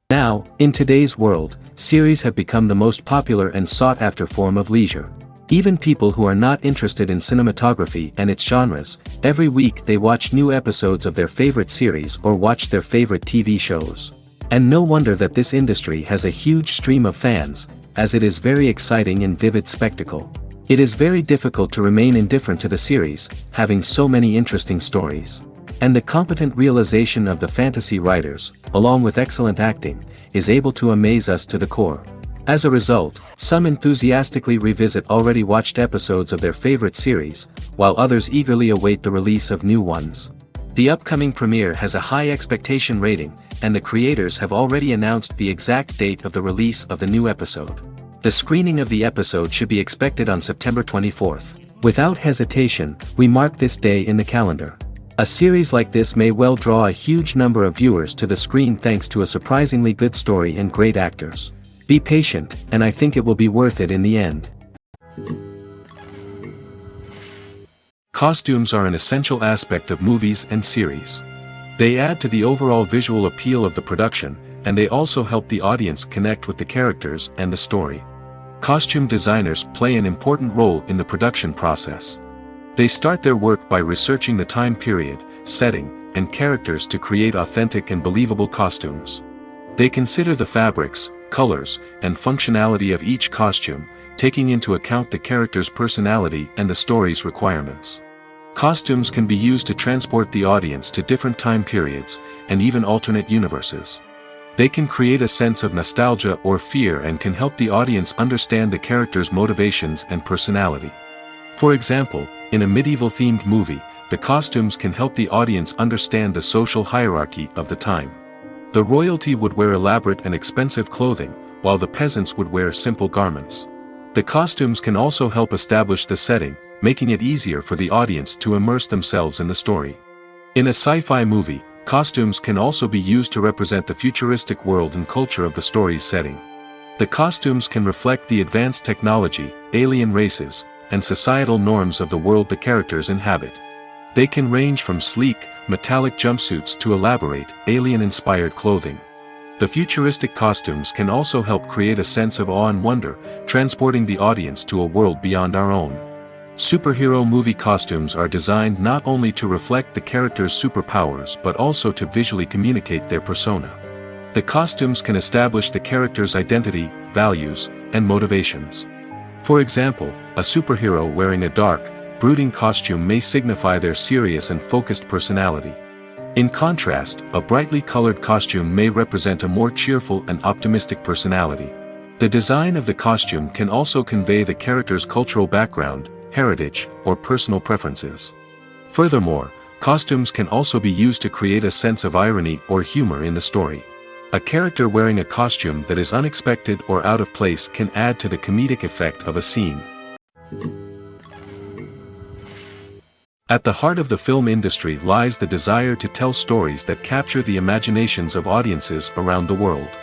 Now, in today's world, series have become the most popular and sought-after form of leisure. Even people who are not interested in cinematography and its genres, every week they watch new episodes of their favorite series or watch their favorite TV shows. And no wonder that this industry has a huge stream of fans, as it is very exciting and vivid spectacle. It is very difficult to remain indifferent to the series, having so many interesting stories. And the competent realization of the fantasy writers, along with excellent acting, is able to amaze us to the core. As a result, some enthusiastically revisit already watched episodes of their favorite series, while others eagerly await the release of new ones. The upcoming premiere has a high expectation rating, and the creators have already announced the exact date of the release of the new episode. The screening of the episode should be expected on September 24th. Without hesitation, we mark this day in the calendar. A series like this may well draw a huge number of viewers to the screen thanks to a surprisingly good story and great actors. Be patient, and I think it will be worth it in the end. Costumes are an essential aspect of movies and series. They add to the overall visual appeal of the production, and they also help the audience connect with the characters and the story. Costume designers play an important role in the production process. They start their work by researching the time period, setting, and characters to create authentic and believable costumes. They consider the fabrics, colors, and functionality of each costume, taking into account the character's personality and the story's requirements. Costumes can be used to transport the audience to different time periods, and even alternate universes. They can create a sense of nostalgia or fear and can help the audience understand the character's motivations and personality. For example, in a medieval-themed movie, the costumes can help the audience understand the social hierarchy of the time. The royalty would wear elaborate and expensive clothing, while the peasants would wear simple garments. The costumes can also help establish the setting, making it easier for the audience to immerse themselves in the story. In a sci-fi movie, costumes can also be used to represent the futuristic world and culture of the story's setting. The costumes can reflect the advanced technology, alien races, and societal norms of the world the characters inhabit. They can range from sleek, metallic jumpsuits to elaborate, alien-inspired clothing. The futuristic costumes can also help create a sense of awe and wonder, transporting the audience to a world beyond our own. Superhero movie costumes are designed not only to reflect the character's superpowers but also to visually communicate their persona. The costumes can establish the character's identity, values, and motivations. For example, a superhero wearing a dark, brooding costume may signify their serious and focused personality. In contrast, a brightly colored costume may represent a more cheerful and optimistic personality. The design of the costume can also convey the character's cultural background, heritage, or personal preferences. Furthermore, costumes can also be used to create a sense of irony or humor in the story. A character wearing a costume that is unexpected or out of place can add to the comedic effect of a scene. At the heart of the film industry lies the desire to tell stories that capture the imaginations of audiences around the world.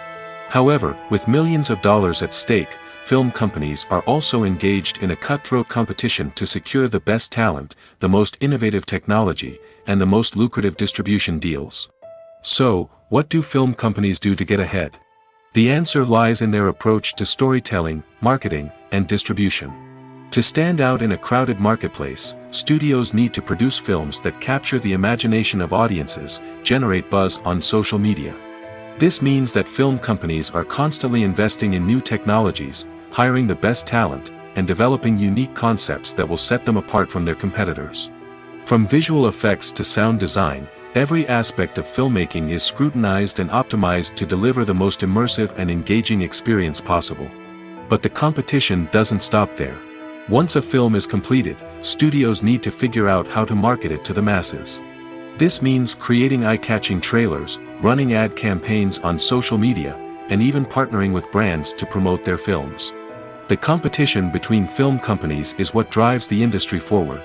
However, with millions of dollars at stake, film companies are also engaged in a cutthroat competition to secure the best talent, the most innovative technology, and the most lucrative distribution deals. So, what do film companies do to get ahead? The answer lies in their approach to storytelling, marketing, and distribution. To stand out in a crowded marketplace, studios need to produce films that capture the imagination of audiences, generate buzz on social media. This means that film companies are constantly investing in new technologies, hiring the best talent, and developing unique concepts that will set them apart from their competitors. From visual effects to sound design, every aspect of filmmaking is scrutinized and optimized to deliver the most immersive and engaging experience possible. But the competition doesn't stop there. Once a film is completed, studios need to figure out how to market it to the masses. This means creating eye-catching trailers, running ad campaigns on social media, and even partnering with brands to promote their films. The competition between film companies is what drives the industry forward.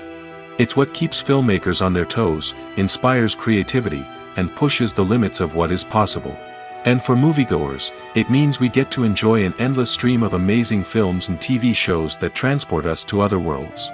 It's what keeps filmmakers on their toes, inspires creativity, and pushes the limits of what is possible. And for moviegoers, it means we get to enjoy an endless stream of amazing films and TV shows that transport us to other worlds.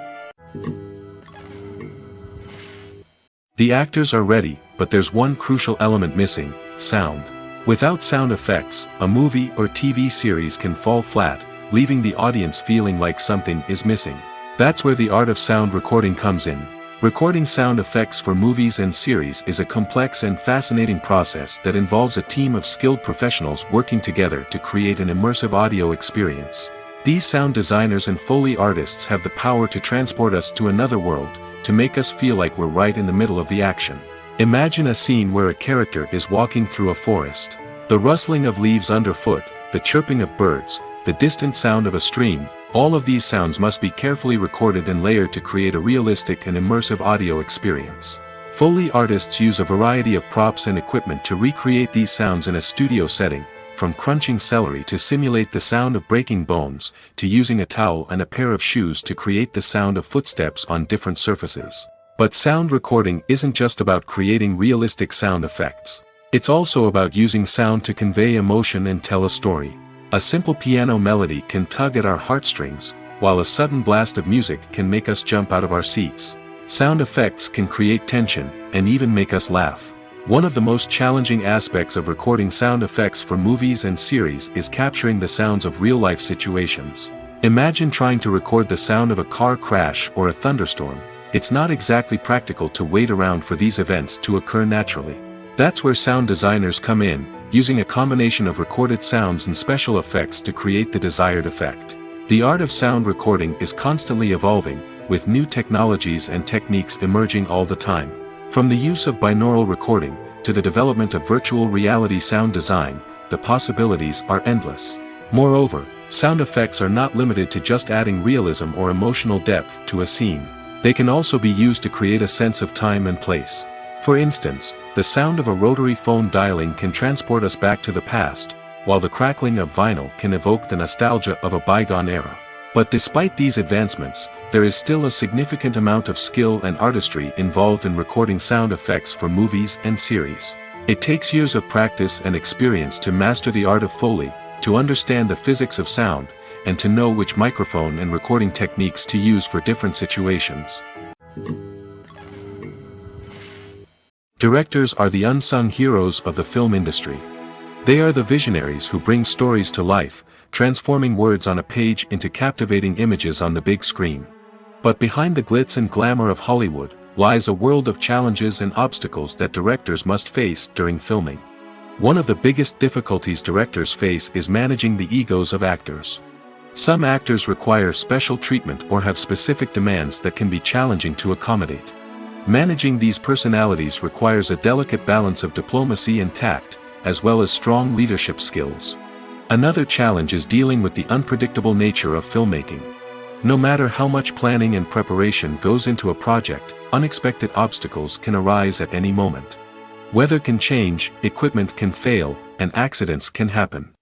The actors are ready, but there's one crucial element missing: sound. Without sound effects, a movie or TV series can fall flat, leaving the audience feeling like something is missing. That's where the art of sound recording comes in. Recording sound effects for movies and series is a complex and fascinating process that involves a team of skilled professionals working together to create an immersive audio experience. These sound designers and Foley artists have the power to transport us to another world, to make us feel like we're right in the middle of the action. Imagine a scene where a character is walking through a forest. The rustling of leaves underfoot, the chirping of birds, the distant sound of a stream, all of these sounds must be carefully recorded and layered to create a realistic and immersive audio experience. Foley artists use a variety of props and equipment to recreate these sounds in a studio setting, from crunching celery to simulate the sound of breaking bones, to using a towel and a pair of shoes to create the sound of footsteps on different surfaces. But sound recording isn't just about creating realistic sound effects. It's also about using sound to convey emotion and tell a story. A simple piano melody can tug at our heartstrings, while a sudden blast of music can make us jump out of our seats. Sound effects can create tension, and even make us laugh. One of the most challenging aspects of recording sound effects for movies and series is capturing the sounds of real-life situations. Imagine trying to record the sound of a car crash or a thunderstorm. It's not exactly practical to wait around for these events to occur naturally. That's where sound designers come in, using a combination of recorded sounds and special effects to create the desired effect. The art of sound recording is constantly evolving, with new technologies and techniques emerging all the time. From the use of binaural recording, to the development of virtual reality sound design, the possibilities are endless. Moreover, sound effects are not limited to just adding realism or emotional depth to a scene. They can also be used to create a sense of time and place. For instance, the sound of a rotary phone dialing can transport us back to the past, while the crackling of vinyl can evoke the nostalgia of a bygone era. But despite these advancements, there is still a significant amount of skill and artistry involved in recording sound effects for movies and series. It takes years of practice and experience to master the art of Foley, to understand the physics of sound, and to know which microphone and recording techniques to use for different situations. Directors are the unsung heroes of the film industry. They are the visionaries who bring stories to life, transforming words on a page into captivating images on the big screen. But behind the glitz and glamour of Hollywood, lies a world of challenges and obstacles that directors must face during filming. One of the biggest difficulties directors face is managing the egos of actors. Some actors require special treatment or have specific demands that can be challenging to accommodate. Managing these personalities requires a delicate balance of diplomacy and tact, as well as strong leadership skills. Another challenge is dealing with the unpredictable nature of filmmaking. No matter how much planning and preparation goes into a project, unexpected obstacles can arise at any moment. Weather can change, equipment can fail, and accidents can happen.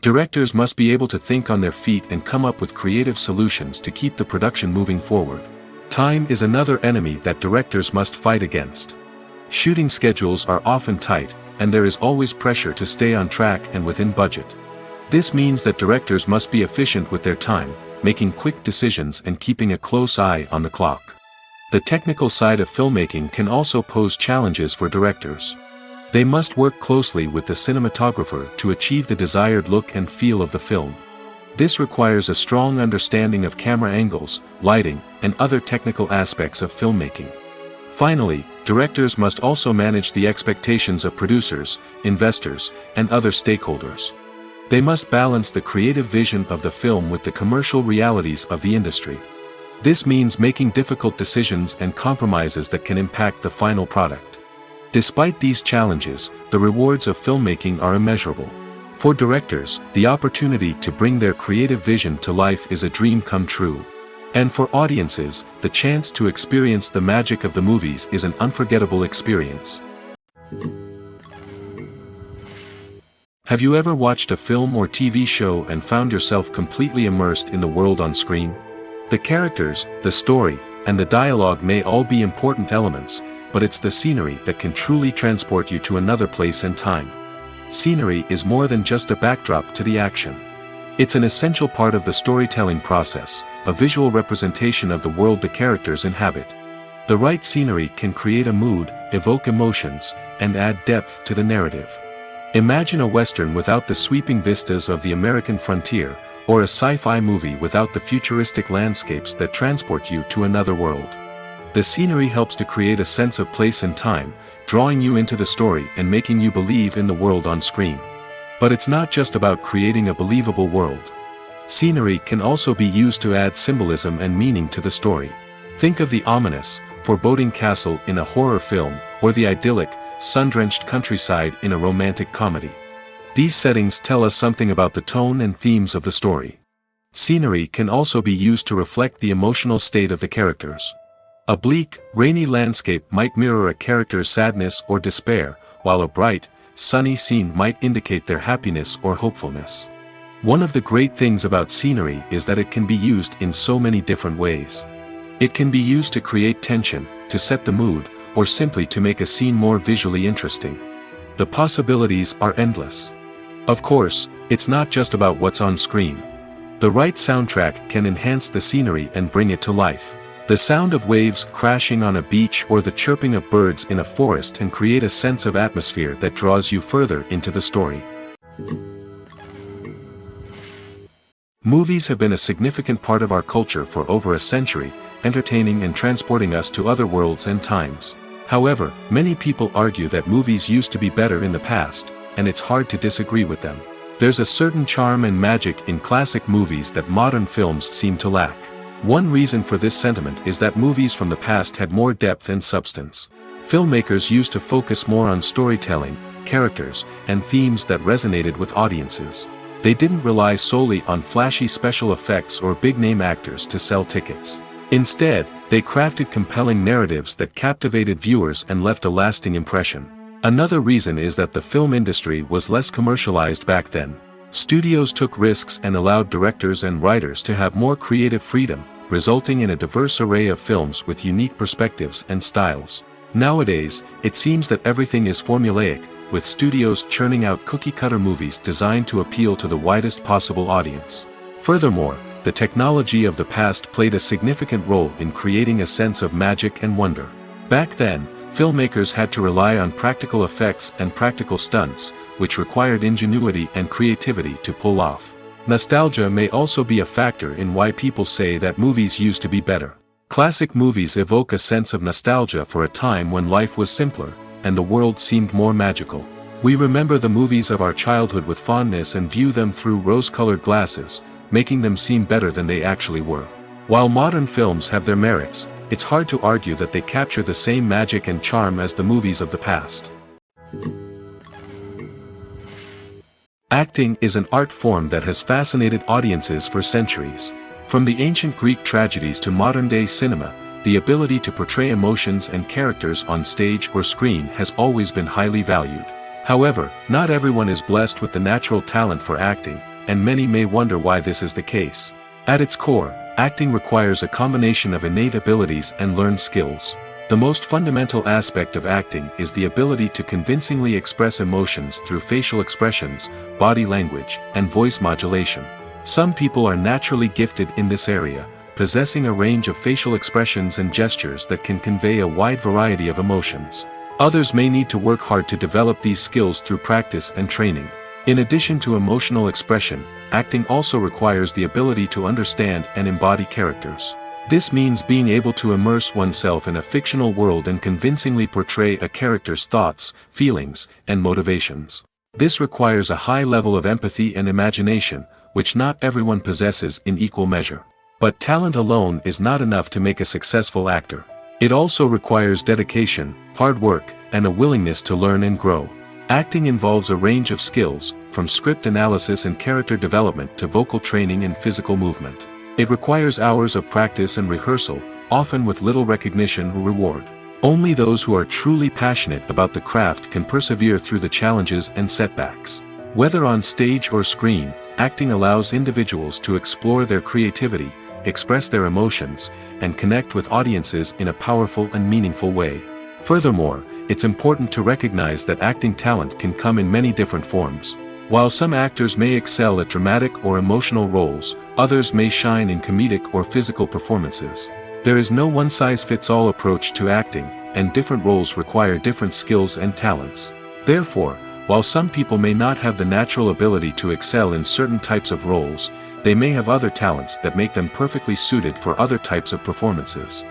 Directors must be able to think on their feet and come up with creative solutions to keep the production moving forward. Time is another enemy that directors must fight against. Shooting schedules are often tight, and there is always pressure to stay on track and within budget. This means that directors must be efficient with their time, making quick decisions and keeping a close eye on the clock. The technical side of filmmaking can also pose challenges for directors. They must work closely with the cinematographer to achieve the desired look and feel of the film. This requires a strong understanding of camera angles, lighting, and other technical aspects of filmmaking. Finally, directors must also manage the expectations of producers, investors, and other stakeholders. They must balance the creative vision of the film with the commercial realities of the industry. This means making difficult decisions and compromises that can impact the final product. Despite these challenges, the rewards of filmmaking are immeasurable. For directors, the opportunity to bring their creative vision to life is a dream come true. And for audiences, the chance to experience the magic of the movies is an unforgettable experience. Have you ever watched a film or TV show and found yourself completely immersed in the world on screen? The characters, the story, and the dialogue may all be important elements, but it's the scenery that can truly transport you to another place and time. Scenery is more than just a backdrop to the action. It's an essential part of the storytelling process, a visual representation of the world the characters inhabit. The right scenery can create a mood, evoke emotions, and add depth to the narrative. Imagine a Western without the sweeping vistas of the American frontier, or a sci-fi movie without the futuristic landscapes that transport you to another world. The scenery helps to create a sense of place and time, drawing you into the story and making you believe in the world on screen. But it's not just about creating a believable world. Scenery can also be used to add symbolism and meaning to the story. Think of the ominous, foreboding castle in a horror film, or the idyllic, sun-drenched countryside in a romantic comedy. These settings tell us something about the tone and themes of the story. Scenery can also be used to reflect the emotional state of the characters. A bleak, rainy landscape might mirror a character's sadness or despair, while a bright, sunny scene might indicate their happiness or hopefulness. One of the great things about scenery is that it can be used in so many different ways. It can be used to create tension, to set the mood, or simply to make a scene more visually interesting. The possibilities are endless. Of course, it's not just about what's on screen. The right soundtrack can enhance the scenery and bring it to life. The sound of waves crashing on a beach or the chirping of birds in a forest can create a sense of atmosphere that draws you further into the story. Movies have been a significant part of our culture for over a century, entertaining and transporting us to other worlds and times. However, many people argue that movies used to be better in the past, and it's hard to disagree with them. There's a certain charm and magic in classic movies that modern films seem to lack. One reason for this sentiment is that movies from the past had more depth and substance. Filmmakers used to focus more on storytelling, characters, and themes that resonated with audiences. They didn't rely solely on flashy special effects or big-name actors to sell tickets. Instead, they crafted compelling narratives that captivated viewers and left a lasting impression. Another reason is that the film industry was less commercialized back then. Studios took risks and allowed directors and writers to have more creative freedom, resulting in a diverse array of films with unique perspectives and styles. Nowadays, it seems that everything is formulaic, with studios churning out cookie-cutter movies designed to appeal to the widest possible audience. Furthermore, the technology of the past played a significant role in creating a sense of magic and wonder. Back then, filmmakers had to rely on practical effects and practical stunts, which required ingenuity and creativity to pull off. Nostalgia may also be a factor in why people say that movies used to be better. Classic movies evoke a sense of nostalgia for a time when life was simpler, and the world seemed more magical. We remember the movies of our childhood with fondness and view them through rose-colored glasses, making them seem better than they actually were. While modern films have their merits, it's hard to argue that they capture the same magic and charm as the movies of the past. Acting is an art form that has fascinated audiences for centuries. From the ancient Greek tragedies to modern-day cinema, the ability to portray emotions and characters on stage or screen has always been highly valued. However, not everyone is blessed with the natural talent for acting, and many may wonder why this is the case. At its core, acting requires a combination of innate abilities and learned skills. The most fundamental aspect of acting is the ability to convincingly express emotions through facial expressions, body language, and voice modulation. Some people are naturally gifted in this area, possessing a range of facial expressions and gestures that can convey a wide variety of emotions. Others may need to work hard to develop these skills through practice and training. In addition to emotional expression, acting also requires the ability to understand and embody characters. This means being able to immerse oneself in a fictional world and convincingly portray a character's thoughts, feelings, and motivations. This requires a high level of empathy and imagination, which not everyone possesses in equal measure. But talent alone is not enough to make a successful actor. It also requires dedication, hard work, and a willingness to learn and grow. Acting involves a range of skills, from script analysis and character development to vocal training and physical movement. It requires hours of practice and rehearsal, often with little recognition or reward. Only those who are truly passionate about the craft can persevere through the challenges and setbacks. Whether on stage or screen, acting allows individuals to explore their creativity, express their emotions, and connect with audiences in a powerful and meaningful way. Furthermore, it's important to recognize that acting talent can come in many different forms. While some actors may excel at dramatic or emotional roles, others may shine in comedic or physical performances. There is no one-size-fits-all approach to acting, and different roles require different skills and talents. Therefore, while some people may not have the natural ability to excel in certain types of roles, they may have other talents that make them perfectly suited for other types of performances.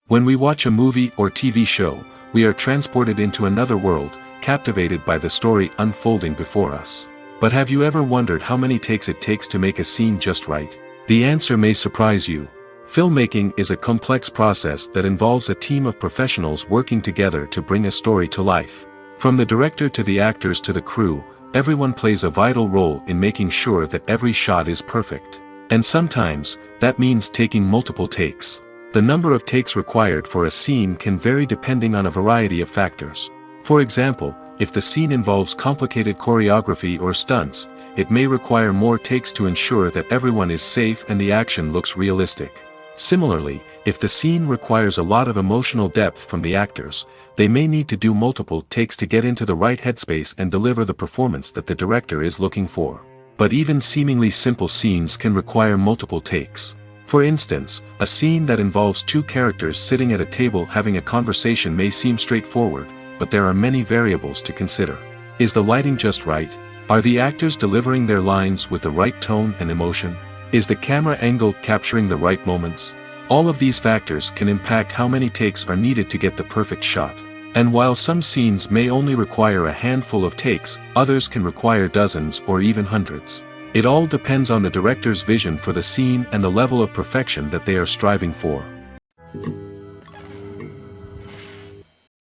When we watch a movie or TV show, we are transported into another world, captivated by the story unfolding before us. But have you ever wondered how many takes it takes to make a scene just right? The answer may surprise you. Filmmaking is a complex process that involves a team of professionals working together to bring a story to life. From the director to the actors to the crew, everyone plays a vital role in making sure that every shot is perfect. And sometimes, that means taking multiple takes. The number of takes required for a scene can vary depending on a variety of factors. For example, if the scene involves complicated choreography or stunts, it may require more takes to ensure that everyone is safe and the action looks realistic. Similarly, if the scene requires a lot of emotional depth from the actors, they may need to do multiple takes to get into the right headspace and deliver the performance that the director is looking for. But even seemingly simple scenes can require multiple takes. For instance, a scene that involves two characters sitting at a table having a conversation may seem straightforward, but there are many variables to consider. Is the lighting just right? Are the actors delivering their lines with the right tone and emotion? Is the camera angle capturing the right moments? All of these factors can impact how many takes are needed to get the perfect shot. And while some scenes may only require a handful of takes, others can require dozens or even hundreds. It all depends on the director's vision for the scene and the level of perfection that they are striving for.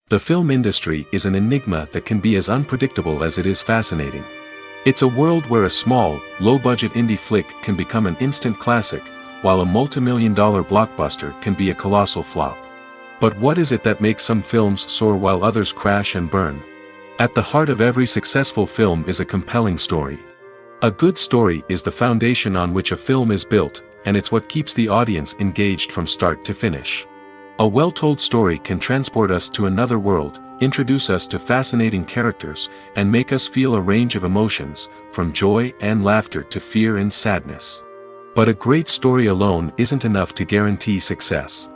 The film industry is an enigma that can be as unpredictable as it is fascinating. It's a world where a small, low-budget indie flick can become an instant classic, while a multi-million-dollar blockbuster can be a colossal flop. But what is it that makes some films soar while others crash and burn? At the heart of every successful film is a compelling story. A good story is the foundation on which a film is built, and it's what keeps the audience engaged from start to finish. A well-told story can transport us to another world, introduce us to fascinating characters, and make us feel a range of emotions, from joy and laughter to fear and sadness. But a great story alone isn't enough to guarantee success.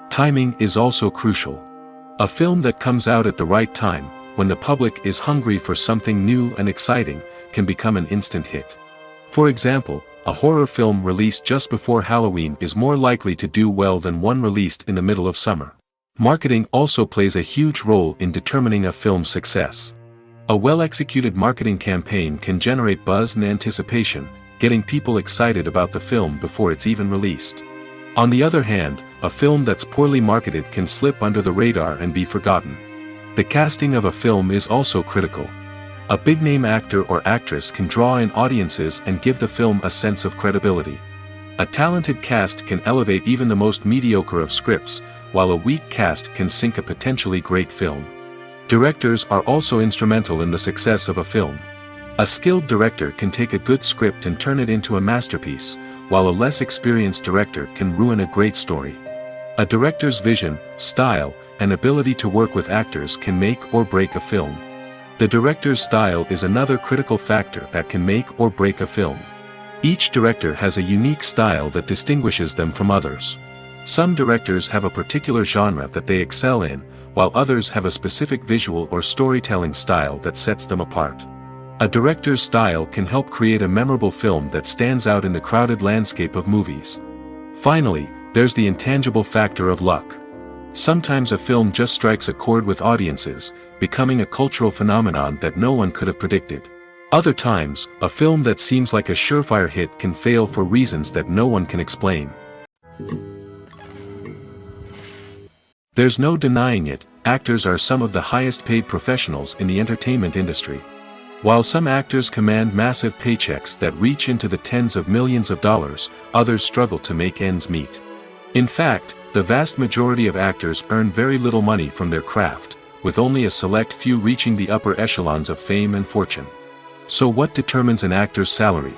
Timing is also crucial. A film that comes out at the right time, when the public is hungry for something new and exciting, can become an instant hit. For example, a horror film released just before Halloween is more likely to do well than one released in the middle of summer. Marketing also plays a huge role in determining a film's success. A well-executed marketing campaign can generate buzz and anticipation, getting people excited about the film before it's even released. On the other hand, a film that's poorly marketed can slip under the radar and be forgotten. The casting of a film is also critical. A big-name actor or actress can draw in audiences and give the film a sense of credibility. A talented cast can elevate even the most mediocre of scripts, while a weak cast can sink a potentially great film. Directors are also instrumental in the success of a film. A skilled director can take a good script and turn it into a masterpiece, while a less experienced director can ruin a great story. A director's vision, style, and ability to work with actors can make or break a film. The director's style is another critical factor that can make or break a film. Each director has a unique style that distinguishes them from others. Some directors have a particular genre that they excel in, while others have a specific visual or storytelling style that sets them apart. A director's style can help create a memorable film that stands out in the crowded landscape of movies. Finally, there's the intangible factor of luck. Sometimes a film just strikes a chord with audiences, becoming a cultural phenomenon that no one could have predicted. Other times, a film that seems like a surefire hit can fail for reasons that no one can explain. There's no denying it, actors are some of the highest paid professionals in the entertainment industry. While some actors command massive paychecks that reach into the tens of millions of dollars, others struggle to make ends meet. In fact, the vast majority of actors earn very little money from their craft, with only a select few reaching the upper echelons of fame and fortune. So what determines an actor's salary?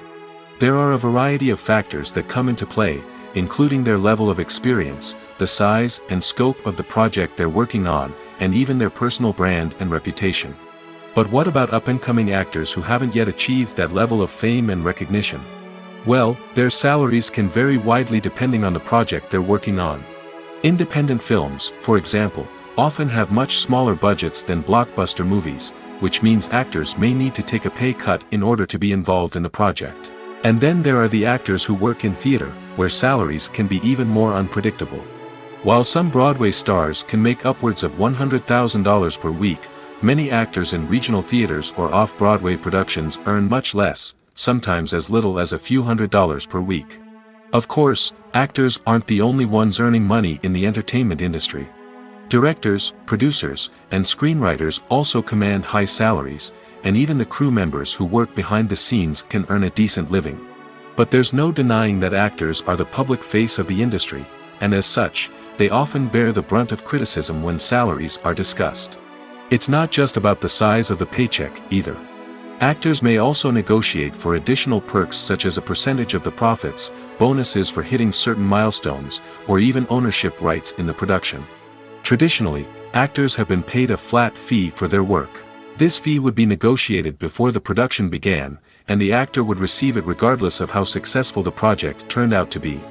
There are a variety of factors that come into play, including their level of experience, the size and scope of the project they're working on, and even their personal brand and reputation. But what about up-and-coming actors who haven't yet achieved that level of fame and recognition? Well, their salaries can vary widely depending on the project they're working on. Independent films, for example, often have much smaller budgets than blockbuster movies, which means actors may need to take a pay cut in order to be involved in the project. And then there are the actors who work in theater, where salaries can be even more unpredictable. While some Broadway stars can make upwards of $100,000 per week, many actors in regional theaters or off-Broadway productions earn much less, sometimes as little as a few $100s per week. Of course, actors aren't the only ones earning money in the entertainment industry. Directors, producers, and screenwriters also command high salaries, and even the crew members who work behind the scenes can earn a decent living. But there's no denying that actors are the public face of the industry, and as such, they often bear the brunt of criticism when salaries are discussed. It's not just about the size of the paycheck, either. Actors may also negotiate for additional perks such as a percentage of the profits, bonuses for hitting certain milestones, or even ownership rights in the production. Traditionally, actors have been paid a flat fee for their work. This fee would be negotiated before the production began, and the actor would receive it regardless of how successful the project turned out to be.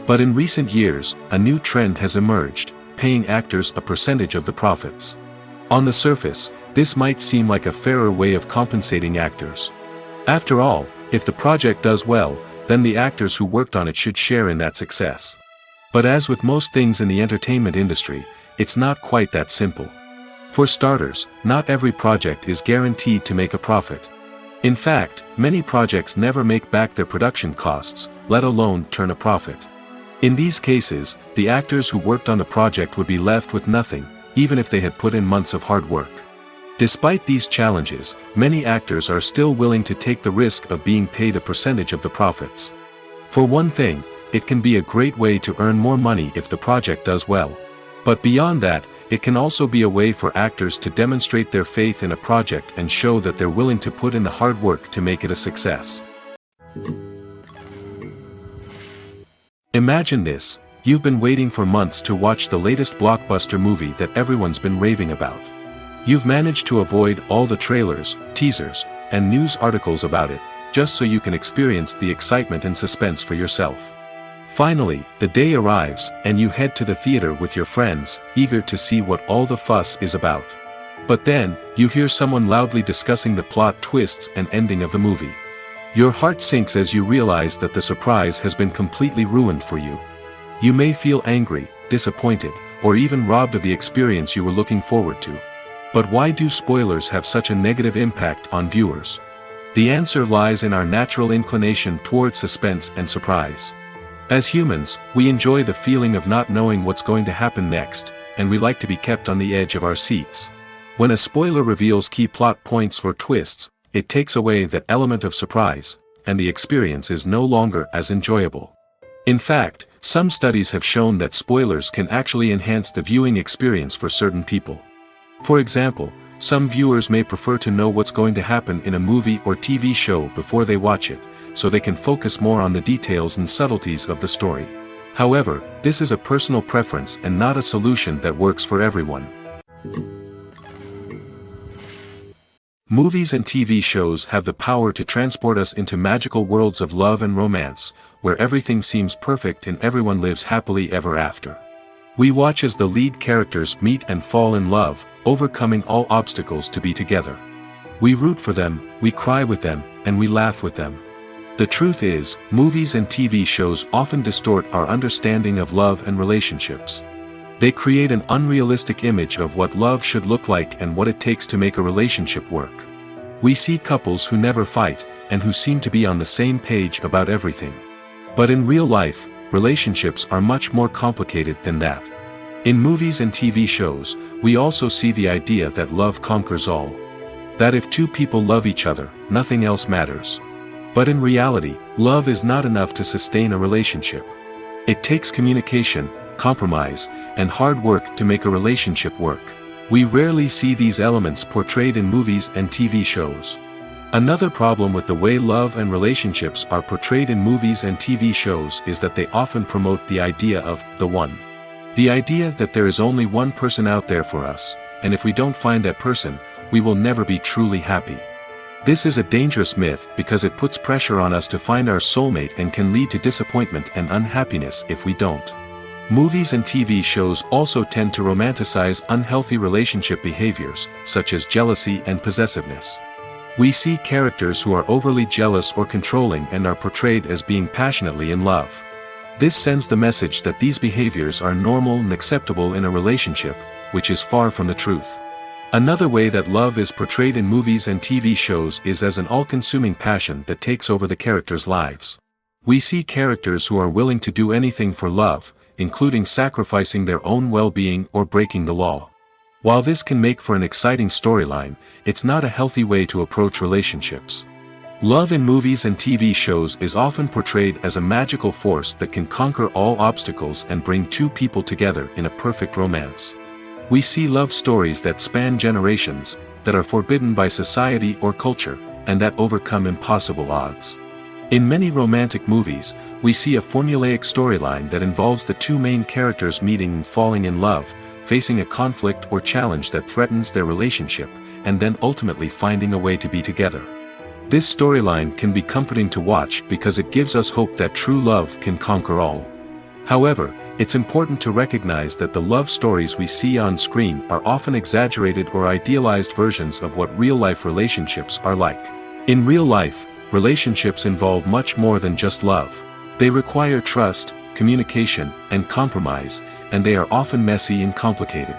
But in recent years, a new trend has emerged, paying actors a percentage of the profits. On the surface, this might seem like a fairer way of compensating actors. After all, if the project does well, then the actors who worked on it should share in that success. But as with most things in the entertainment industry, it's not quite that simple. For starters, not every project is guaranteed to make a profit. In fact, many projects never make back their production costs, let alone turn a profit. In these cases, the actors who worked on the project would be left with nothing, even if they had put in months of hard work. Despite these challenges, many actors are still willing to take the risk of being paid a percentage of the profits. For one thing, it can be a great way to earn more money if the project does well. But beyond that, it can also be a way for actors to demonstrate their faith in a project and show that they're willing to put in the hard work to make it a success. Imagine this: you've been waiting for months to watch the latest blockbuster movie that everyone's been raving about. You've managed to avoid all the trailers, teasers, and news articles about it, just so you can experience the excitement and suspense for yourself. Finally, the day arrives, and you head to the theater with your friends, eager to see what all the fuss is about. But then, you hear someone loudly discussing the plot twists and ending of the movie. Your heart sinks as you realize that the surprise has been completely ruined for you. You may feel angry, disappointed, or even robbed of the experience you were looking forward to. But why do spoilers have such a negative impact on viewers? The answer lies in our natural inclination toward suspense and surprise. As humans, we enjoy the feeling of not knowing what's going to happen next, and we like to be kept on the edge of our seats. When a spoiler reveals key plot points or twists, it takes away that element of surprise, and the experience is no longer as enjoyable. In fact, some studies have shown that spoilers can actually enhance the viewing experience for certain people. For example, some viewers may prefer to know what's going to happen in a movie or TV show before they watch it, so they can focus more on the details and subtleties of the story. However, this is a personal preference and not a solution that works for everyone. Movies and TV shows have the power to transport us into magical worlds of love and romance, where everything seems perfect and everyone lives happily ever after. We watch as the lead characters meet and fall in love, overcoming all obstacles to be together. We root for them, we cry with them, and we laugh with them. The truth is, movies and TV shows often distort our understanding of love and relationships. They create an unrealistic image of what love should look like and what it takes to make a relationship work. We see couples who never fight, and who seem to be on the same page about everything. But in real life, relationships are much more complicated than that. In movies and TV shows, we also see the idea that love conquers all. That if two people love each other, nothing else matters. But in reality, love is not enough to sustain a relationship. It takes communication, compromise, and hard work to make a relationship work. We rarely see these elements portrayed in movies and TV shows. Another problem with the way love and relationships are portrayed in movies and TV shows is that they often promote the idea of the one. The idea that there is only one person out there for us, and if we don't find that person, we will never be truly happy. This is a dangerous myth because it puts pressure on us to find our soulmate and can lead to disappointment and unhappiness if we don't. Movies and TV shows also tend to romanticize unhealthy relationship behaviors, such as jealousy and possessiveness. We see characters who are overly jealous or controlling and are portrayed as being passionately in love. This sends the message that these behaviors are normal and acceptable in a relationship, which is far from the truth. Another way that love is portrayed in movies and TV shows is as an all-consuming passion that takes over the characters' lives. We see characters who are willing to do anything for love, including sacrificing their own well-being or breaking the law. While this can make for an exciting storyline, it's not a healthy way to approach relationships. Love in movies and TV shows is often portrayed as a magical force that can conquer all obstacles and bring two people together in a perfect romance. We see love stories that span generations, that are forbidden by society or culture, and that overcome impossible odds. In many romantic movies, we see a formulaic storyline that involves the two main characters meeting and falling in love, facing a conflict or challenge that threatens their relationship, and then ultimately finding a way to be together. This storyline can be comforting to watch because it gives us hope that true love can conquer all. However, it's important to recognize that the love stories we see on screen are often exaggerated or idealized versions of what real-life relationships are like. In real life, relationships involve much more than just love. They require trust, communication, and compromise, and they are often messy and complicated.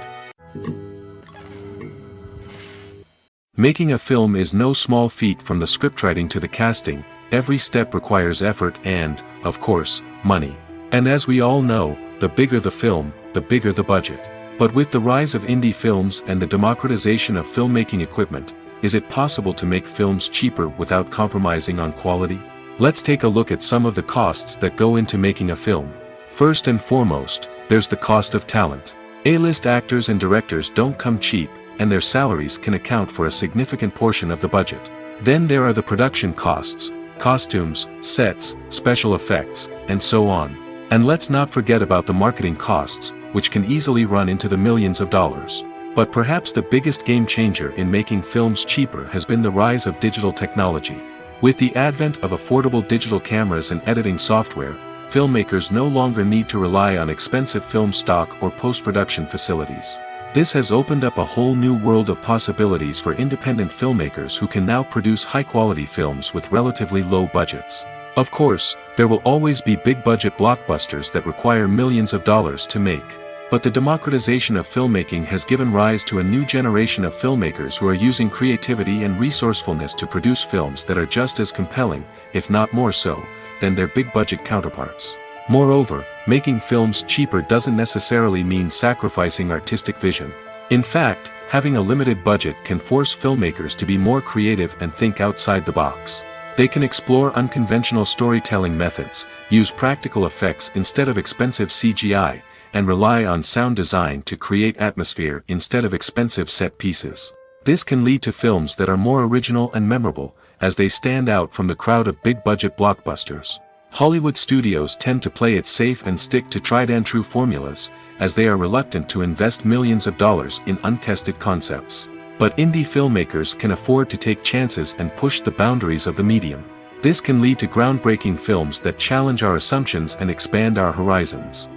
Making a film is no small feat. From the scriptwriting to the casting, every step requires effort and, of course, money. And as we all know, the bigger the film, the bigger the budget. But with the rise of indie films and the democratization of filmmaking equipment, is it possible to make films cheaper without compromising on quality? Let's take a look at some of the costs that go into making a film. First and foremost, there's the cost of talent. A-list actors and directors don't come cheap, and their salaries can account for a significant portion of the budget. Then there are the production costs, costumes, sets, special effects, and so on. And let's not forget about the marketing costs, which can easily run into the millions of dollars. But perhaps the biggest game changer in making films cheaper has been the rise of digital technology. With the advent of affordable digital cameras and editing software, filmmakers no longer need to rely on expensive film stock or post-production facilities. This has opened up a whole new world of possibilities for independent filmmakers who can now produce high-quality films with relatively low budgets. Of course, there will always be big-budget blockbusters that require millions of dollars to make. But the democratization of filmmaking has given rise to a new generation of filmmakers who are using creativity and resourcefulness to produce films that are just as compelling, if not more so, than their big-budget counterparts. Moreover, making films cheaper doesn't necessarily mean sacrificing artistic vision. In fact, having a limited budget can force filmmakers to be more creative and think outside the box. They can explore unconventional storytelling methods, use practical effects instead of expensive CGI, and rely on sound design to create atmosphere instead of expensive set pieces. This can lead to films that are more original and memorable, as they stand out from the crowd of big-budget blockbusters. Hollywood studios tend to play it safe and stick to tried-and-true formulas, as they are reluctant to invest millions of dollars in untested concepts. But indie filmmakers can afford to take chances and push the boundaries of the medium. This can lead to groundbreaking films that challenge our assumptions and expand our horizons.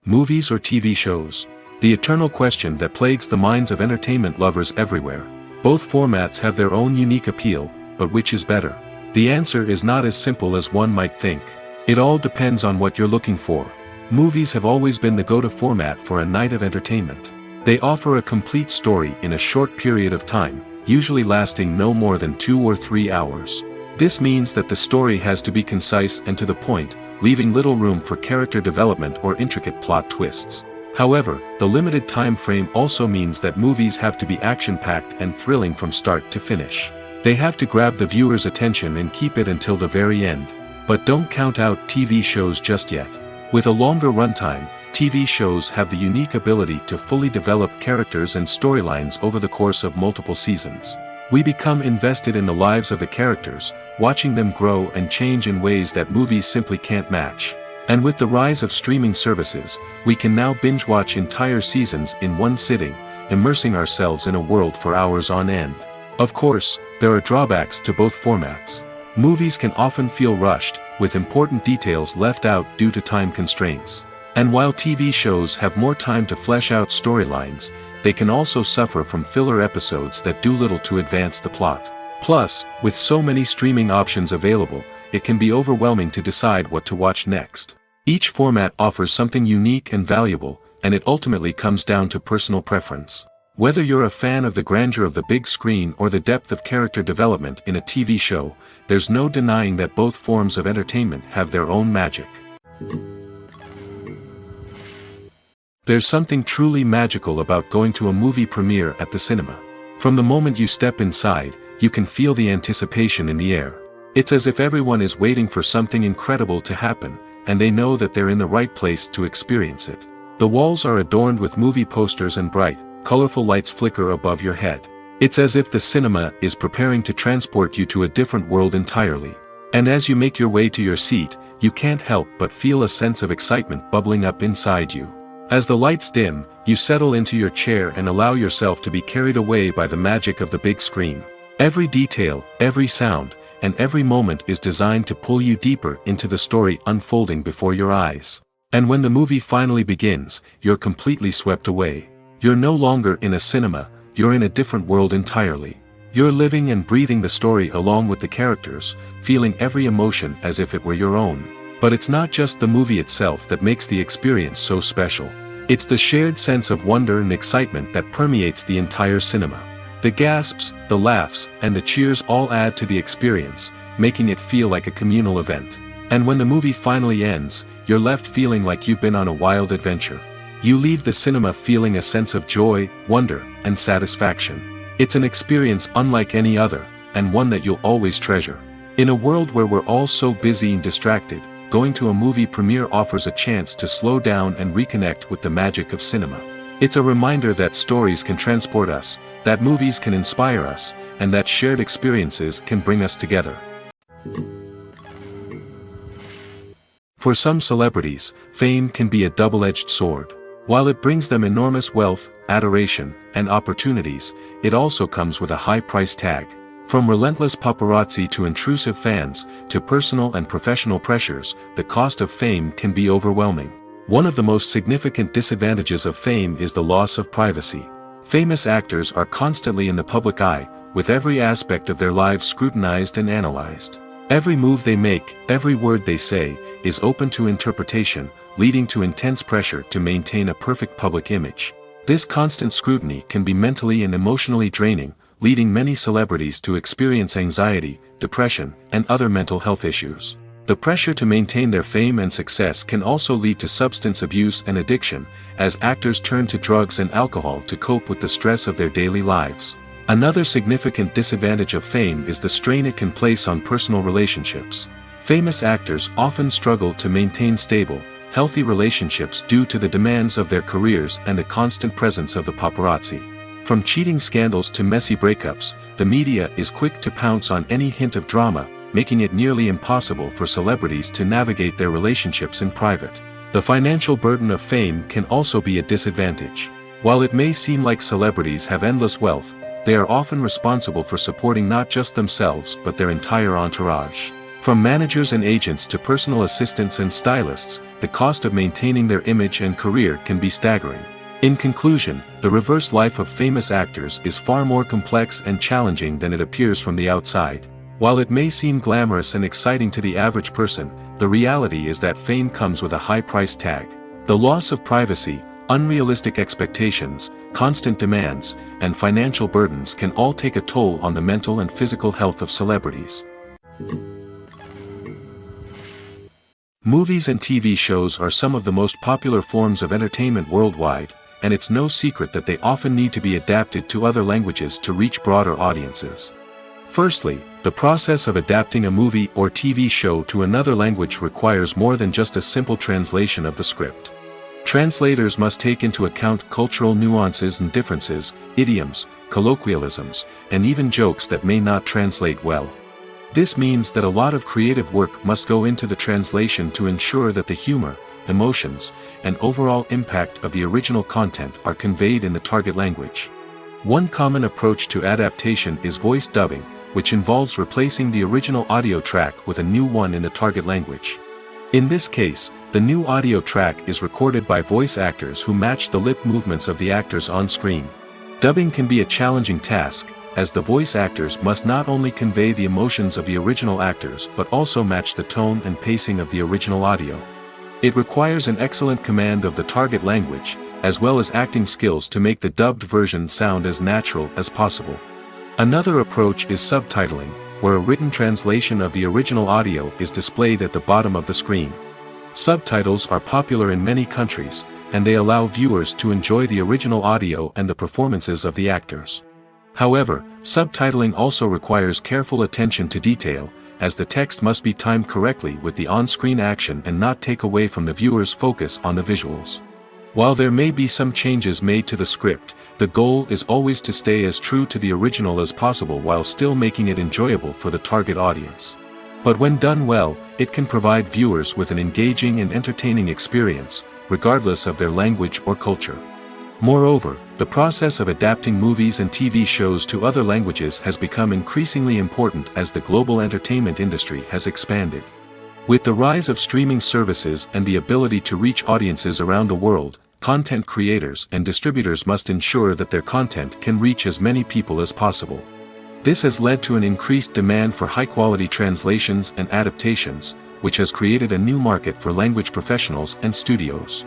Movies or TV shows. the eternal question that plagues the minds of entertainment lovers everywhere. Both formats have their own unique appeal, but which is better? The answer is not as simple as one might think. It all depends on what you're looking for. Movies have always been the go-to format for a night of entertainment. They offer a complete story in a short period of time, usually lasting no more than 2 or 3 hours. This means that the story has to be concise and to the point, leaving little room for character development or intricate plot twists. However, the limited time frame also means that movies have to be action-packed and thrilling from start to finish. They have to grab the viewer's attention and keep it until the very end. But don't count out TV shows just yet. With a longer runtime, TV shows have the unique ability to fully develop characters and storylines over the course of multiple seasons. We become invested in the lives of the characters, watching them grow and change in ways that movies simply can't match. And with the rise of streaming services, we can now binge-watch entire seasons in one sitting, immersing ourselves in a world for hours on end. Of course, there are drawbacks to both formats. Movies can often feel rushed, with important details left out due to time constraints. And while TV shows have more time to flesh out storylines, they can also suffer from filler episodes that do little to advance the plot. Plus, with so many streaming options available, it can be overwhelming to decide what to watch next. Each format offers something unique and valuable, and it ultimately comes down to personal preference. Whether you're a fan of the grandeur of the big screen or the depth of character development in a TV show, there's no denying that both forms of entertainment have their own magic. There's something truly magical about going to a movie premiere at the cinema. From the moment you step inside, you can feel the anticipation in the air. It's as if everyone is waiting for something incredible to happen, and they know that they're in the right place to experience it. The walls are adorned with movie posters and bright, colorful lights flicker above your head. It's as if the cinema is preparing to transport you to a different world entirely. And as you make your way to your seat, you can't help but feel a sense of excitement bubbling up inside you. As the lights dim, you settle into your chair and allow yourself to be carried away by the magic of the big screen. Every detail, every sound, and every moment is designed to pull you deeper into the story unfolding before your eyes. And when the movie finally begins, you're completely swept away. You're no longer in a cinema, you're in a different world entirely. You're living and breathing the story along with the characters, feeling every emotion as if it were your own. But it's not just the movie itself that makes the experience so special. It's the shared sense of wonder and excitement that permeates the entire cinema. The gasps, the laughs, and the cheers all add to the experience, making it feel like a communal event. And when the movie finally ends, you're left feeling like you've been on a wild adventure. You leave the cinema feeling a sense of joy, wonder, and satisfaction. It's an experience unlike any other, and one that you'll always treasure. In a world where we're all so busy and distracted, going to a movie premiere offers a chance to slow down and reconnect with the magic of cinema. It's a reminder that stories can transport us, that movies can inspire us, and that shared experiences can bring us together. For some celebrities, fame can be a double-edged sword. While it brings them enormous wealth, adoration, and opportunities, it also comes with a high price tag. From relentless paparazzi to intrusive fans, to personal and professional pressures, the cost of fame can be overwhelming. One of the most significant disadvantages of fame is the loss of privacy. Famous actors are constantly in the public eye, with every aspect of their lives scrutinized and analyzed. Every move they make, every word they say, is open to interpretation, leading to intense pressure to maintain a perfect public image. This constant scrutiny can be mentally and emotionally draining, leading many celebrities to experience anxiety, depression, and other mental health issues. The pressure to maintain their fame and success can also lead to substance abuse and addiction, as actors turn to drugs and alcohol to cope with the stress of their daily lives. Another significant disadvantage of fame is the strain it can place on personal relationships. Famous actors often struggle to maintain stable, healthy relationships due to the demands of their careers and the constant presence of the paparazzi. From cheating scandals to messy breakups, the media is quick to pounce on any hint of drama, making it nearly impossible for celebrities to navigate their relationships in private. The financial burden of fame can also be a disadvantage. While it may seem like celebrities have endless wealth, they are often responsible for supporting not just themselves but their entire entourage. From managers and agents to personal assistants and stylists, the cost of maintaining their image and career can be staggering. In conclusion, the reverse life of famous actors is far more complex and challenging than it appears from the outside. While it may seem glamorous and exciting to the average person, the reality is that fame comes with a high price tag. The loss of privacy, unrealistic expectations, constant demands, and financial burdens can all take a toll on the mental and physical health of celebrities. Movies and TV shows are some of the most popular forms of entertainment worldwide, and it's no secret that they often need to be adapted to other languages to reach broader audiences. Firstly, the process of adapting a movie or TV show to another language requires more than just a simple translation of the script. Translators must take into account cultural nuances and differences, idioms, colloquialisms, and even jokes that may not translate well. This means that a lot of creative work must go into the translation to ensure that the humor, emotions, and overall impact of the original content are conveyed in the target language. One common approach to adaptation is voice dubbing, which involves replacing the original audio track with a new one in the target language. In this case, the new audio track is recorded by voice actors who match the lip movements of the actors on screen. Dubbing can be a challenging task, as the voice actors must not only convey the emotions of the original actors but also match the tone and pacing of the original audio. It requires an excellent command of the target language, as well as acting skills to make the dubbed version sound as natural as possible. Another approach is subtitling, where a written translation of the original audio is displayed at the bottom of the screen. Subtitles are popular in many countries, and they allow viewers to enjoy the original audio and the performances of the actors. However, subtitling also requires careful attention to detail, as the text must be timed correctly with the on-screen action and not take away from the viewer's focus on the visuals. While there may be some changes made to the script, the goal is always to stay as true to the original as possible while still making it enjoyable for the target audience. But when done well, it can provide viewers with an engaging and entertaining experience, regardless of their language or culture. Moreover, the process of adapting movies and TV shows to other languages has become increasingly important as the global entertainment industry has expanded. With the rise of streaming services and the ability to reach audiences around the world, content creators and distributors must ensure that their content can reach as many people as possible. This has led to an increased demand for high-quality translations and adaptations, which has created a new market for language professionals and studios.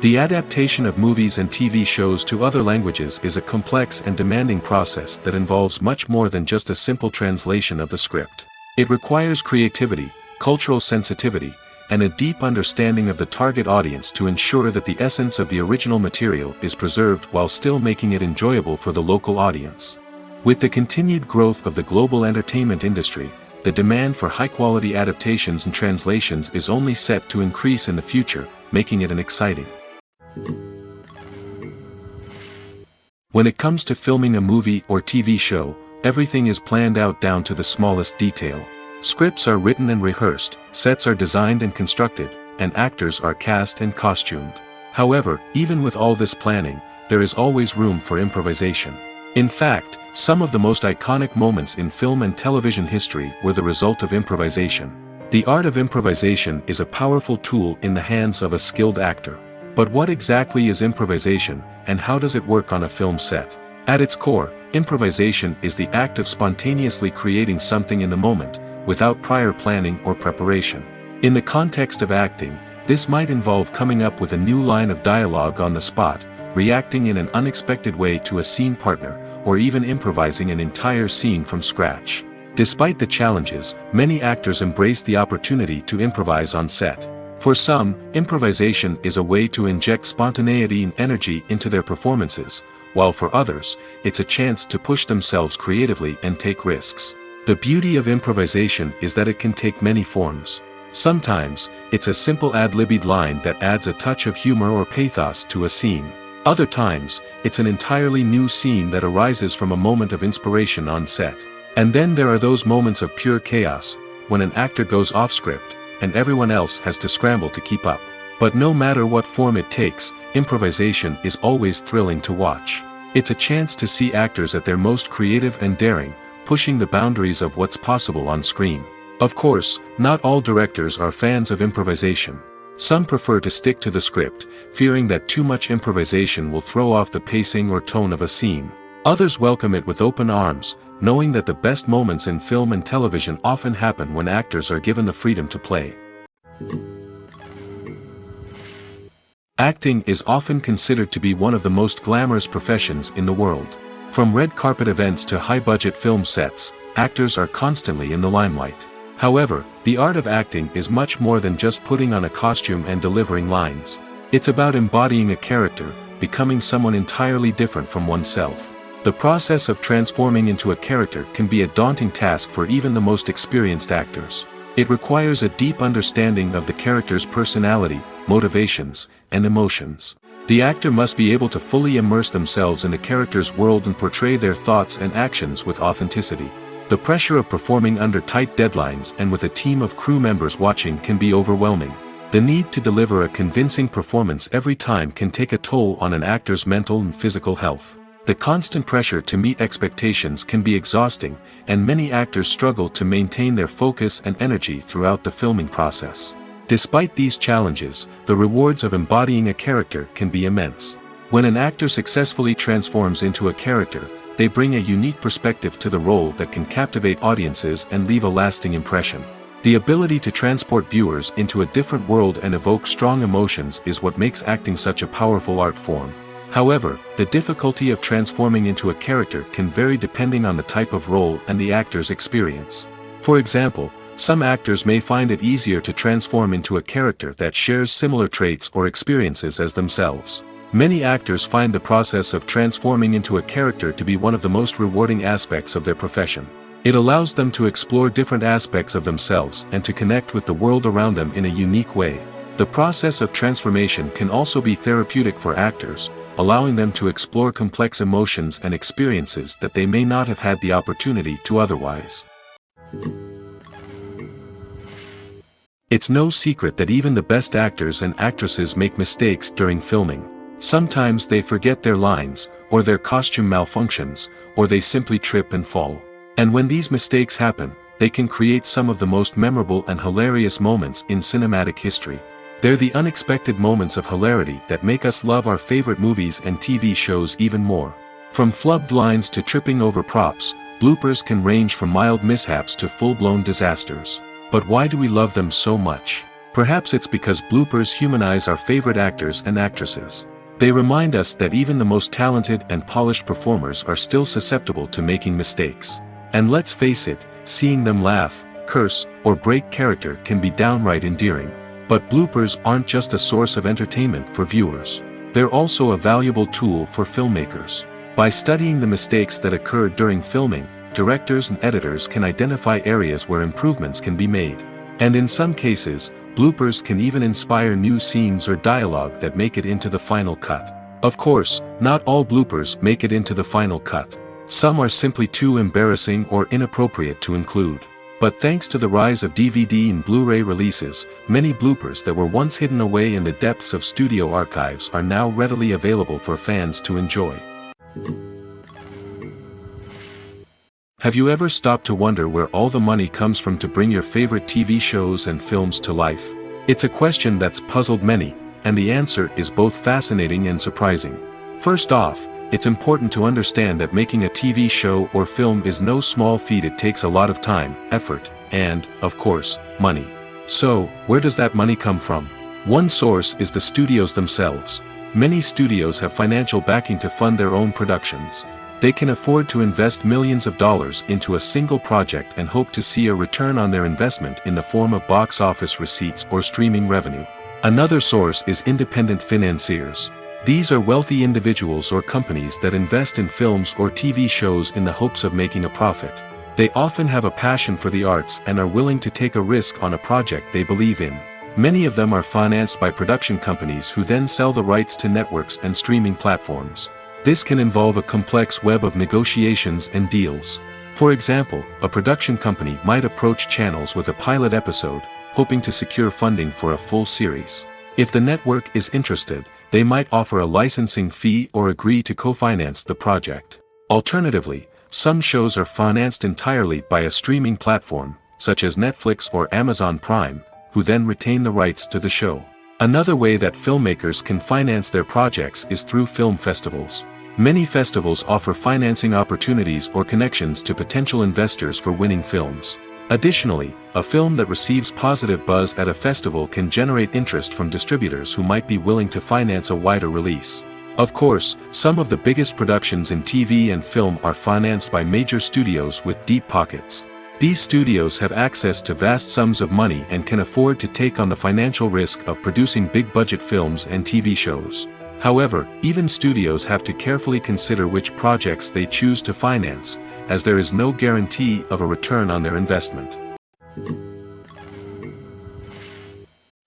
The adaptation of movies and TV shows to other languages is a complex and demanding process that involves much more than just a simple translation of the script. It requires creativity, cultural sensitivity, and a deep understanding of the target audience to ensure that the essence of the original material is preserved while still making it enjoyable for the local audience. With the continued growth of the global entertainment industry, the demand for high-quality adaptations and translations is only set to increase in the future, making it exciting. When it comes to filming a movie or TV show, everything is planned out down to the smallest detail. Scripts are written and rehearsed, sets are designed and constructed, and actors are cast and costumed. However, even with all this planning, there is always room for improvisation. In fact, some of the most iconic moments in film and television history were the result of improvisation. The art of improvisation is a powerful tool in the hands of a skilled actor. But what exactly is improvisation, and how does it work on a film set? At its core, improvisation is the act of spontaneously creating something in the moment, without prior planning or preparation. In the context of acting, this might involve coming up with a new line of dialogue on the spot, reacting in an unexpected way to a scene partner, or even improvising an entire scene from scratch. Despite the challenges, many actors embrace the opportunity to improvise on set. For some, improvisation is a way to inject spontaneity and energy into their performances, while for others, it's a chance to push themselves creatively and take risks. The beauty of improvisation is that it can take many forms. Sometimes, it's a simple ad-libbed line that adds a touch of humor or pathos to a scene. Other times, it's an entirely new scene that arises from a moment of inspiration on set. And then there are those moments of pure chaos, when an actor goes off script, and everyone else has to scramble to keep up. But no matter what form it takes, improvisation is always thrilling to watch. It's a chance to see actors at their most creative and daring, pushing the boundaries of what's possible on screen. Of course, not all directors are fans of improvisation. Some prefer to stick to the script, fearing that too much improvisation will throw off the pacing or tone of a scene. Others welcome it with open arms, knowing that the best moments in film and television often happen when actors are given the freedom to play. Acting is often considered to be one of the most glamorous professions in the world. From red carpet events to high-budget film sets, actors are constantly in the limelight. However, the art of acting is much more than just putting on a costume and delivering lines. It's about embodying a character, becoming someone entirely different from oneself. The process of transforming into a character can be a daunting task for even the most experienced actors. It requires a deep understanding of the character's personality, motivations, and emotions. The actor must be able to fully immerse themselves in the character's world and portray their thoughts and actions with authenticity. The pressure of performing under tight deadlines and with a team of crew members watching can be overwhelming. The need to deliver a convincing performance every time can take a toll on an actor's mental and physical health. The constant pressure to meet expectations can be exhausting, and many actors struggle to maintain their focus and energy throughout the filming process. Despite these challenges, the rewards of embodying a character can be immense. When an actor successfully transforms into a character, they bring a unique perspective to the role that can captivate audiences and leave a lasting impression. The ability to transport viewers into a different world and evoke strong emotions is what makes acting such a powerful art form. However, the difficulty of transforming into a character can vary depending on the type of role and the actor's experience. For example, some actors may find it easier to transform into a character that shares similar traits or experiences as themselves. Many actors find the process of transforming into a character to be one of the most rewarding aspects of their profession. It allows them to explore different aspects of themselves and to connect with the world around them in a unique way. The process of transformation can also be therapeutic for actors, allowing them to explore complex emotions and experiences that they may not have had the opportunity to otherwise. It's no secret that even the best actors and actresses make mistakes during filming. Sometimes they forget their lines, or their costume malfunctions, or they simply trip and fall. And when these mistakes happen, they can create some of the most memorable and hilarious moments in cinematic history. They're the unexpected moments of hilarity that make us love our favorite movies and TV shows even more. From flubbed lines to tripping over props, bloopers can range from mild mishaps to full-blown disasters. But why do we love them so much? Perhaps it's because bloopers humanize our favorite actors and actresses. They remind us that even the most talented and polished performers are still susceptible to making mistakes. And let's face it, seeing them laugh, curse, or break character can be downright endearing. But bloopers aren't just a source of entertainment for viewers. They're also a valuable tool for filmmakers. By studying the mistakes that occurred during filming, directors and editors can identify areas where improvements can be made. And in some cases, bloopers can even inspire new scenes or dialogue that make it into the final cut. Of course, not all bloopers make it into the final cut. Some are simply too embarrassing or inappropriate to include. But thanks to the rise of DVD and Blu-ray releases, many bloopers that were once hidden away in the depths of studio archives are now readily available for fans to enjoy. Have you ever stopped to wonder where all the money comes from to bring your favorite TV shows and films to life? It's a question that's puzzled many, and the answer is both fascinating and surprising. First off, it's important to understand that making a TV show or film is no small feat. It takes a lot of time, effort, and, of course, money. So, where does that money come from? One source is the studios themselves. Many studios have financial backing to fund their own productions. They can afford to invest millions of dollars into a single project and hope to see a return on their investment in the form of box office receipts or streaming revenue. Another source is independent financiers. These are wealthy individuals or companies that invest in films or TV shows in the hopes of making a profit. They often have a passion for the arts and are willing to take a risk on a project they believe in. Many of them are financed by production companies who then sell the rights to networks and streaming platforms. This can involve a complex web of negotiations and deals. For example, a production company might approach channels with a pilot episode, hoping to secure funding for a full series. If the network is interested, they might offer a licensing fee or agree to co-finance the project. Alternatively, some shows are financed entirely by a streaming platform, such as Netflix or Amazon Prime, who then retain the rights to the show. Another way that filmmakers can finance their projects is through film festivals. Many festivals offer financing opportunities or connections to potential investors for winning films. Additionally, a film that receives positive buzz at a festival can generate interest from distributors who might be willing to finance a wider release. Of course, some of the biggest productions in TV and film are financed by major studios with deep pockets. These studios have access to vast sums of money and can afford to take on the financial risk of producing big-budget films and TV shows. However, even studios have to carefully consider which projects they choose to finance, as there is no guarantee of a return on their investment.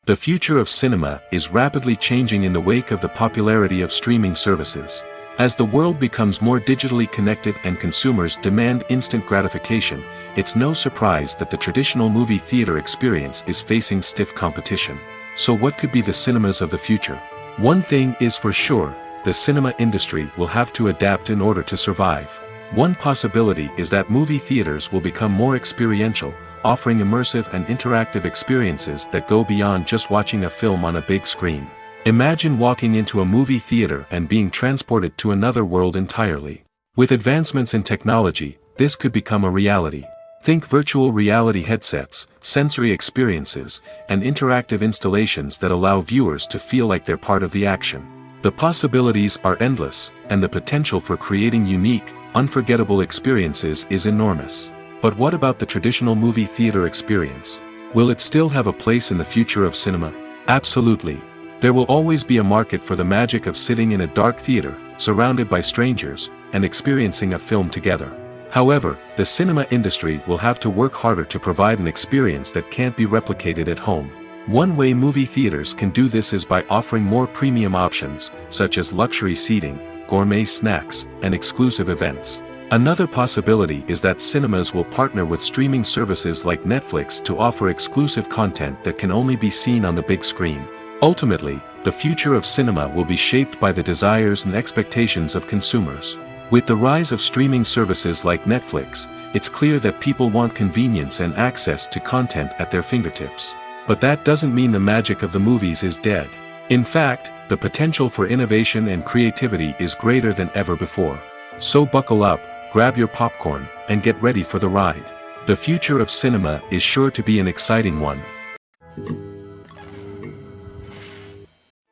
The future of cinema is rapidly changing in the wake of the popularity of streaming services. As the world becomes more digitally connected and consumers demand instant gratification, it's no surprise that the traditional movie theater experience is facing stiff competition. So what could be the cinemas of the future? One thing is for sure, the cinema industry will have to adapt in order to survive. One possibility is that movie theaters will become more experiential, offering immersive and interactive experiences that go beyond just watching a film on a big screen. Imagine walking into a movie theater and being transported to another world entirely. With advancements in technology, this could become a reality. Think virtual reality headsets, sensory experiences, and interactive installations that allow viewers to feel like they're part of the action. The possibilities are endless, and the potential for creating unique, unforgettable experiences is enormous. But what about the traditional movie theater experience? Will it still have a place in the future of cinema? Absolutely. There will always be a market for the magic of sitting in a dark theater, surrounded by strangers, and experiencing a film together. However, the cinema industry will have to work harder to provide an experience that can't be replicated at home. One way movie theaters can do this is by offering more premium options, such as luxury seating, gourmet snacks, and exclusive events. Another possibility is that cinemas will partner with streaming services like Netflix to offer exclusive content that can only be seen on the big screen. Ultimately, the future of cinema will be shaped by the desires and expectations of consumers. With the rise of streaming services like Netflix, it's clear that people want convenience and access to content at their fingertips. But that doesn't mean the magic of the movies is dead. In fact, the potential for innovation and creativity is greater than ever before. So buckle up, grab your popcorn, and get ready for the ride. The future of cinema is sure to be an exciting one.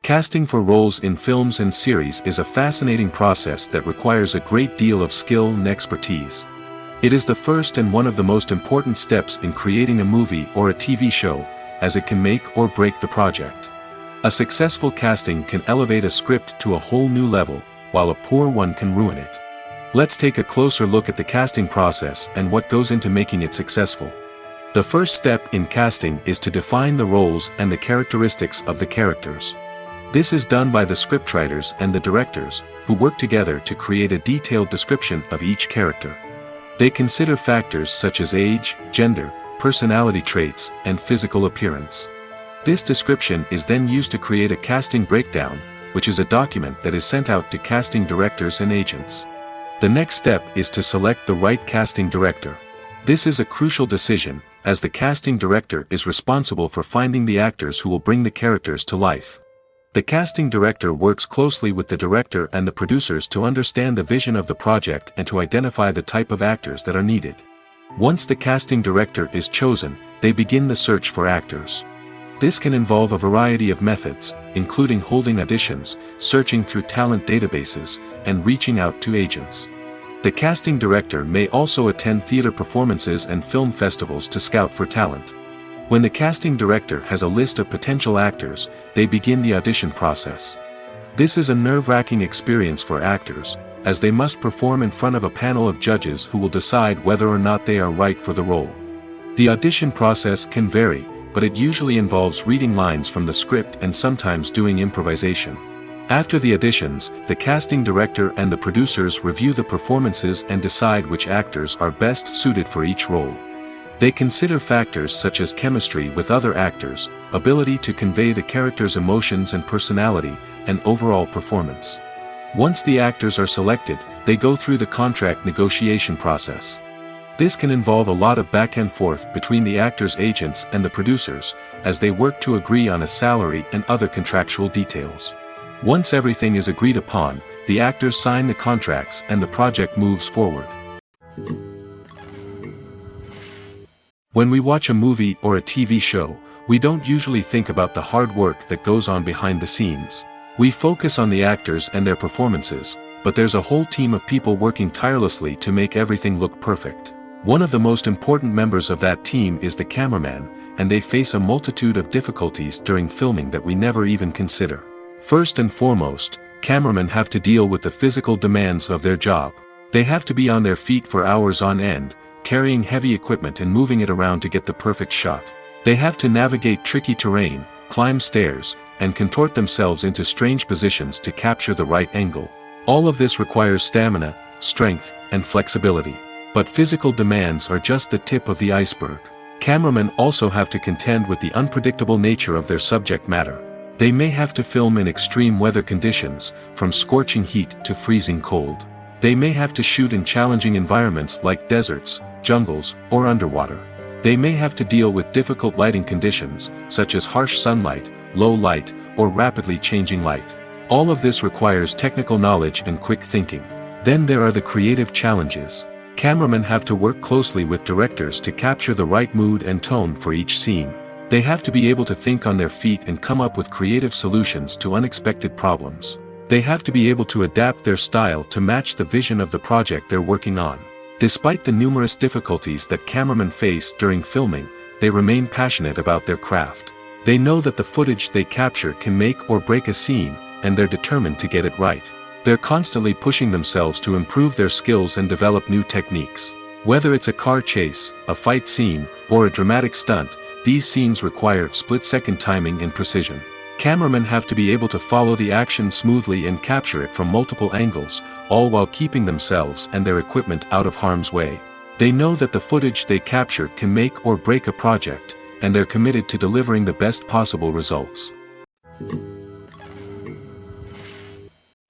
Casting for roles in films and series is a fascinating process that requires a great deal of skill and expertise. It is the first and one of the most important steps in creating a movie or a TV show, as it can make or break the project. A successful casting can elevate a script to a whole new level, while a poor one can ruin it. Let's take a closer look at the casting process and what goes into making it successful. The first step in casting is to define the roles and the characteristics of the characters. This is done by the scriptwriters and the directors, who work together to create a detailed description of each character. They consider factors such as age, gender, personality traits, and physical appearance. This description is then used to create a casting breakdown, which is a document that is sent out to casting directors and agents. The next step is to select the right casting director. This is a crucial decision, as the casting director is responsible for finding the actors who will bring the characters to life. The casting director works closely with the director and the producers to understand the vision of the project and to identify the type of actors that are needed. Once the casting director is chosen, they begin the search for actors. This can involve a variety of methods, including holding auditions, searching through talent databases, and reaching out to agents. The casting director may also attend theater performances and film festivals to scout for talent. When the casting director has a list of potential actors, they begin the audition process. This is a nerve-wracking experience for actors, as they must perform in front of a panel of judges who will decide whether or not they are right for the role. The audition process can vary, but it usually involves reading lines from the script and sometimes doing improvisation. After the auditions, the casting director and the producers review the performances and decide which actors are best suited for each role. They consider factors such as chemistry with other actors, ability to convey the character's emotions and personality, and overall performance. Once the actors are selected, they go through the contract negotiation process. This can involve a lot of back and forth between the actors' agents and the producers, as they work to agree on a salary and other contractual details. Once everything is agreed upon, the actors sign the contracts and the project moves forward. When we watch a movie or a TV show, we don't usually think about the hard work that goes on behind the scenes. We focus on the actors and their performances, but there's a whole team of people working tirelessly to make everything look perfect. One of the most important members of that team is the cameraman, and they face a multitude of difficulties during filming that we never even consider. First and foremost, cameramen have to deal with the physical demands of their job. They have to be on their feet for hours on end, carrying heavy equipment and moving it around to get the perfect shot. They have to navigate tricky terrain, climb stairs, and contort themselves into strange positions to capture the right angle. All of this requires stamina, strength, and flexibility. But physical demands are just the tip of the iceberg. Cameramen also have to contend with the unpredictable nature of their subject matter. They may have to film in extreme weather conditions, from scorching heat to freezing cold. They may have to shoot in challenging environments like deserts, jungles, or underwater. They may have to deal with difficult lighting conditions, such as harsh sunlight, low light, or rapidly changing light. All of this requires technical knowledge and quick thinking. Then there are the creative challenges. Cameramen have to work closely with directors to capture the right mood and tone for each scene. They have to be able to think on their feet and come up with creative solutions to unexpected problems. They have to be able to adapt their style to match the vision of the project they're working on. Despite the numerous difficulties that cameramen face during filming, they remain passionate about their craft. They know that the footage they capture can make or break a scene, and they're determined to get it right. They're constantly pushing themselves to improve their skills and develop new techniques. Whether it's a car chase, a fight scene, or a dramatic stunt, these scenes require split-second timing and precision. Cameramen have to be able to follow the action smoothly and capture it from multiple angles, all while keeping themselves and their equipment out of harm's way. They know that the footage they capture can make or break a project, and they're committed to delivering the best possible results.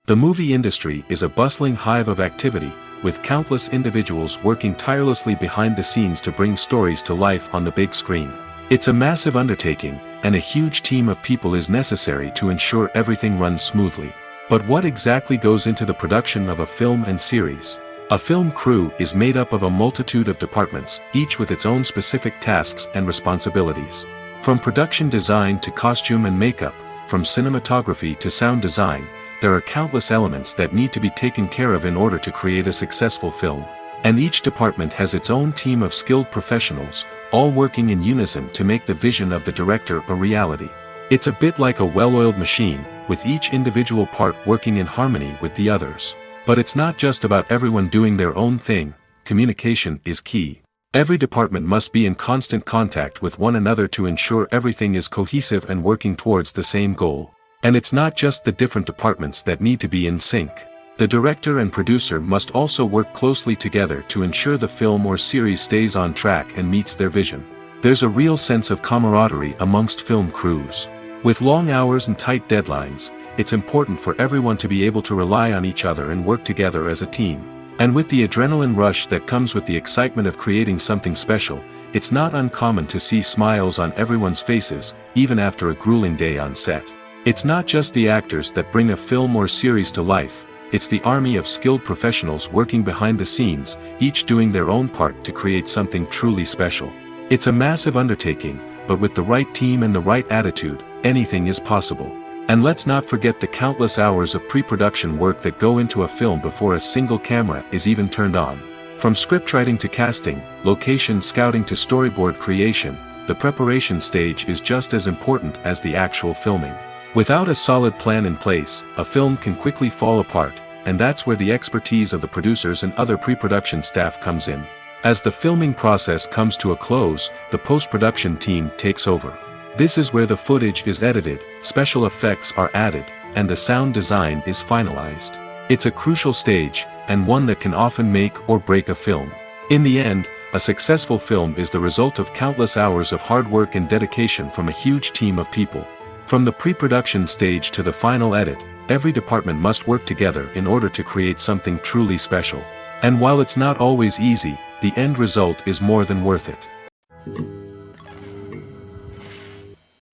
The movie industry is a bustling hive of activity, with countless individuals working tirelessly behind the scenes to bring stories to life on the big screen. It's a massive undertaking, and a huge team of people is necessary to ensure everything runs smoothly. But what exactly goes into the production of a film and series? A film crew is made up of a multitude of departments, each with its own specific tasks and responsibilities. From production design to costume and makeup, from cinematography to sound design, there are countless elements that need to be taken care of in order to create a successful film. And each department has its own team of skilled professionals, all working in unison to make the vision of the director a reality. It's a bit like a well-oiled machine, with each individual part working in harmony with the others. But it's not just about everyone doing their own thing. Communication is key. Every department must be in constant contact with one another to ensure everything is cohesive and working towards the same goal. And it's not just the different departments that need to be in sync. The director and producer must also work closely together to ensure the film or series stays on track and meets their vision. There's a real sense of camaraderie amongst film crews. With long hours and tight deadlines, it's important for everyone to be able to rely on each other and work together as a team. And with the adrenaline rush that comes with the excitement of creating something special, it's not uncommon to see smiles on everyone's faces, even after a grueling day on set. It's not just the actors that bring a film or series to life, it's the army of skilled professionals working behind the scenes, each doing their own part to create something truly special. It's a massive undertaking, but with the right team and the right attitude, anything is possible. And let's not forget the countless hours of pre-production work that go into a film before a single camera is even turned on. From scriptwriting to casting, location scouting to storyboard creation, the preparation stage is just as important as the actual filming. Without a solid plan in place, a film can quickly fall apart, and that's where the expertise of the producers and other pre-production staff comes in. As the filming process comes to a close, the post-production team takes over. This is where the footage is edited, special effects are added, and the sound design is finalized. It's a crucial stage, and one that can often make or break a film. In the end, a successful film is the result of countless hours of hard work and dedication from a huge team of people. From the pre-production stage to the final edit, every department must work together in order to create something truly special. And while it's not always easy, the end result is more than worth it.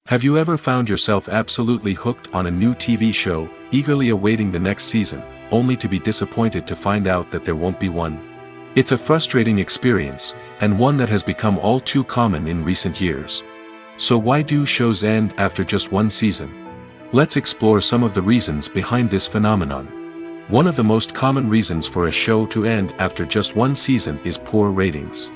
Have you ever found yourself absolutely hooked on a new TV show, eagerly awaiting the next season, only to be disappointed to find out that there won't be one? It's a frustrating experience, and one that has become all too common in recent years. So why do shows end after just one season? Let's explore some of the reasons behind this phenomenon. One of the most common reasons for a show to end after just one season is poor ratings.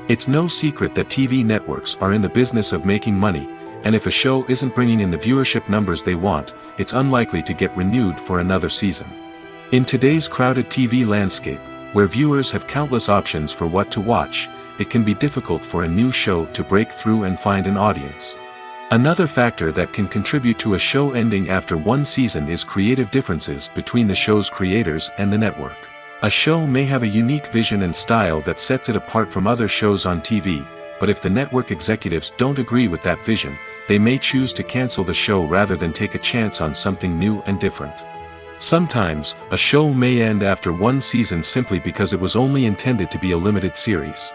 It's no secret that TV networks are in the business of making money, and if a show isn't bringing in the viewership numbers they want, it's unlikely to get renewed for another season. In today's crowded TV landscape, where viewers have countless options for what to watch, it can be difficult for a new show to break through and find an audience. Another factor that can contribute to a show ending after one season is creative differences between the show's creators and the network. A show may have a unique vision and style that sets it apart from other shows on TV, but if the network executives don't agree with that vision, they may choose to cancel the show rather than take a chance on something new and different. Sometimes, a show may end after one season simply because it was only intended to be a limited series.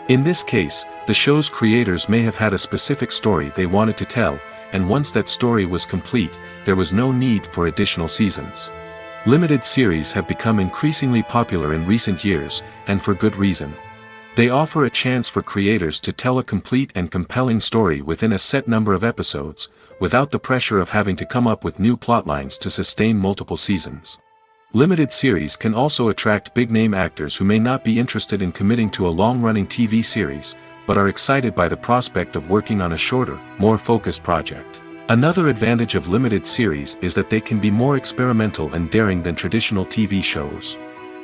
In this case, the show's creators may have had a specific story they wanted to tell, and once that story was complete, there was no need for additional seasons. Limited series have become increasingly popular in recent years, and for good reason. They offer a chance for creators to tell a complete and compelling story within a set number of episodes, without the pressure of having to come up with new plotlines to sustain multiple seasons. Limited series can also attract big-name actors who may not be interested in committing to a long-running TV series, but are excited by the prospect of working on a shorter, more focused project. Another advantage of limited series is that they can be more experimental and daring than traditional TV shows.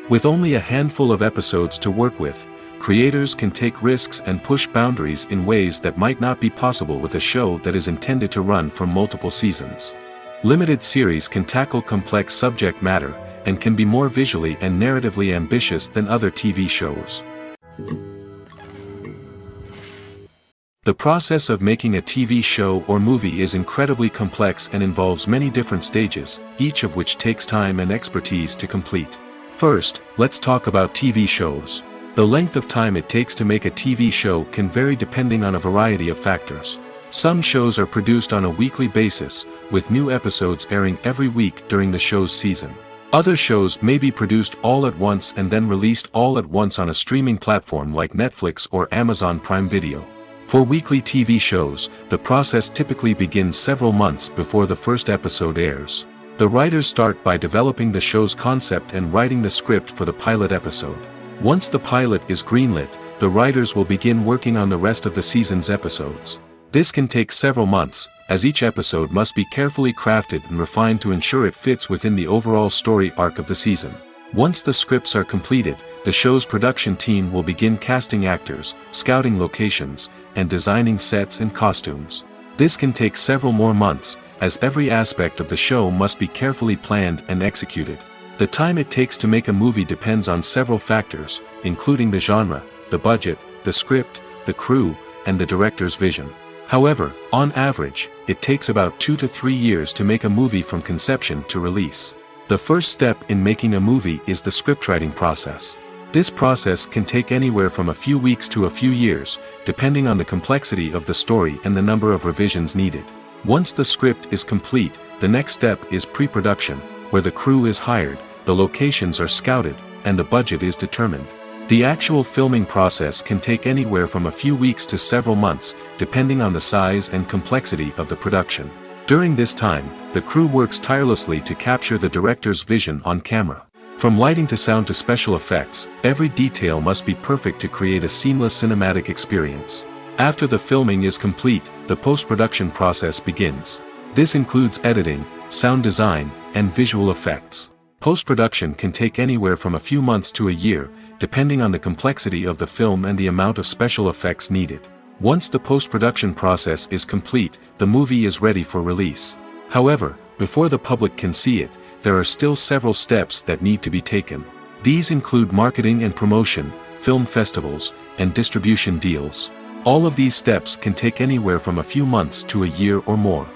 With only a handful of episodes to work with, creators can take risks and push boundaries in ways that might not be possible with a show that is intended to run for multiple seasons. Limited series can tackle complex subject matter, and can be more visually and narratively ambitious than other TV shows. The process of making a TV show or movie is incredibly complex and involves many different stages, each of which takes time and expertise to complete. First, let's talk about TV shows. The length of time it takes to make a TV show can vary depending on a variety of factors. Some shows are produced on a weekly basis, with new episodes airing every week during the show's season. Other shows may be produced all at once and then released all at once on a streaming platform like Netflix or Amazon Prime Video. For weekly TV shows, the process typically begins several months before the first episode airs. The writers start by developing the show's concept and writing the script for the pilot episode. Once the pilot is greenlit, the writers will begin working on the rest of the season's episodes. This can take several months, as each episode must be carefully crafted and refined to ensure it fits within the overall story arc of the season. Once the scripts are completed, the show's production team will begin casting actors, scouting locations, and designing sets and costumes. This can take several more months, as every aspect of the show must be carefully planned and executed. The time it takes to make a movie depends on several factors, including the genre, the budget, the script, the crew, and the director's vision. However, on average, it takes about 2 to 3 years to make a movie from conception to release. The first step in making a movie is the scriptwriting process. This process can take anywhere from a few weeks to a few years, depending on the complexity of the story and the number of revisions needed. Once the script is complete, the next step is pre-production, where the crew is hired, the locations are scouted, and the budget is determined. The actual filming process can take anywhere from a few weeks to several months, depending on the size and complexity of the production. During this time, the crew works tirelessly to capture the director's vision on camera. From lighting to sound to special effects, every detail must be perfect to create a seamless cinematic experience. After the filming is complete, the post-production process begins. This includes editing, sound design, and visual effects. Post-production can take anywhere from a few months to a year, depending on the complexity of the film and the amount of special effects needed. Once the post-production process is complete, the movie is ready for release. However, before the public can see it, there are still several steps that need to be taken. These include marketing and promotion, film festivals, and distribution deals. All of these steps can take anywhere from a few months to a year or more.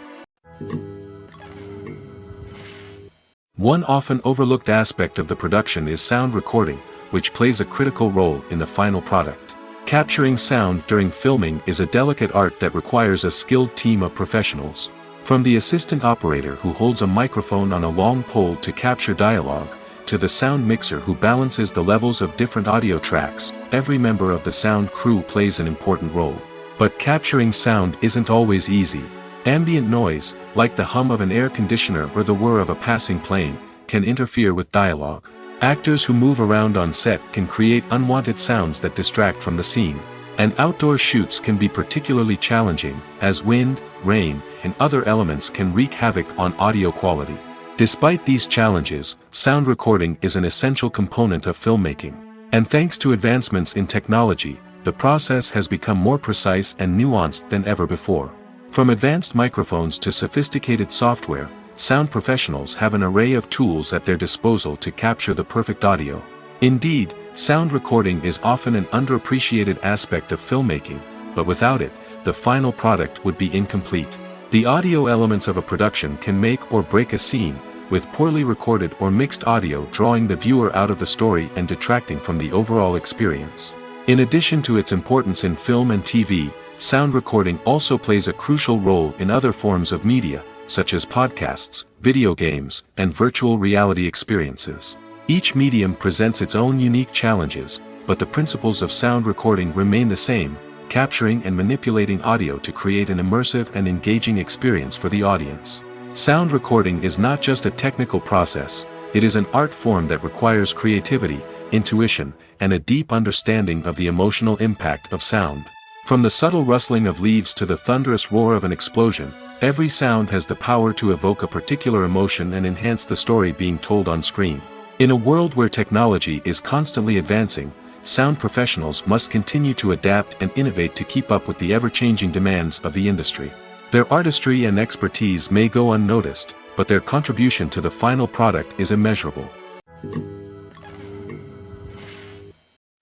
One often overlooked aspect of the production is sound recording, which plays a critical role in the final product. Capturing sound during filming is a delicate art that requires a skilled team of professionals. From the assistant operator who holds a microphone on a long pole to capture dialogue, to the sound mixer who balances the levels of different audio tracks, every member of the sound crew plays an important role. But capturing sound isn't always easy. Ambient noise, like the hum of an air conditioner or the whir of a passing plane, can interfere with dialogue. Actors who move around on set can create unwanted sounds that distract from the scene. And outdoor shoots can be particularly challenging, as wind, rain, and other elements can wreak havoc on audio quality. Despite these challenges, sound recording is an essential component of filmmaking. And thanks to advancements in technology, the process has become more precise and nuanced than ever before. From advanced microphones to sophisticated software, sound professionals have an array of tools at their disposal to capture the perfect audio. Indeed, sound recording is often an underappreciated aspect of filmmaking, but without it, the final product would be incomplete. The audio elements of a production can make or break a scene, with poorly recorded or mixed audio drawing the viewer out of the story and detracting from the overall experience. In addition to its importance in film and TV, sound recording also plays a crucial role in other forms of media, such as podcasts, video games, and virtual reality experiences. Each medium presents its own unique challenges, but the principles of sound recording remain the same, capturing and manipulating audio to create an immersive and engaging experience for the audience. Sound recording is not just a technical process, it is an art form that requires creativity, intuition, and a deep understanding of the emotional impact of sound. From the subtle rustling of leaves to the thunderous roar of an explosion, every sound has the power to evoke a particular emotion and enhance the story being told on screen. In a world where technology is constantly advancing, sound professionals must continue to adapt and innovate to keep up with the ever-changing demands of the industry. Their artistry and expertise may go unnoticed, but their contribution to the final product is immeasurable.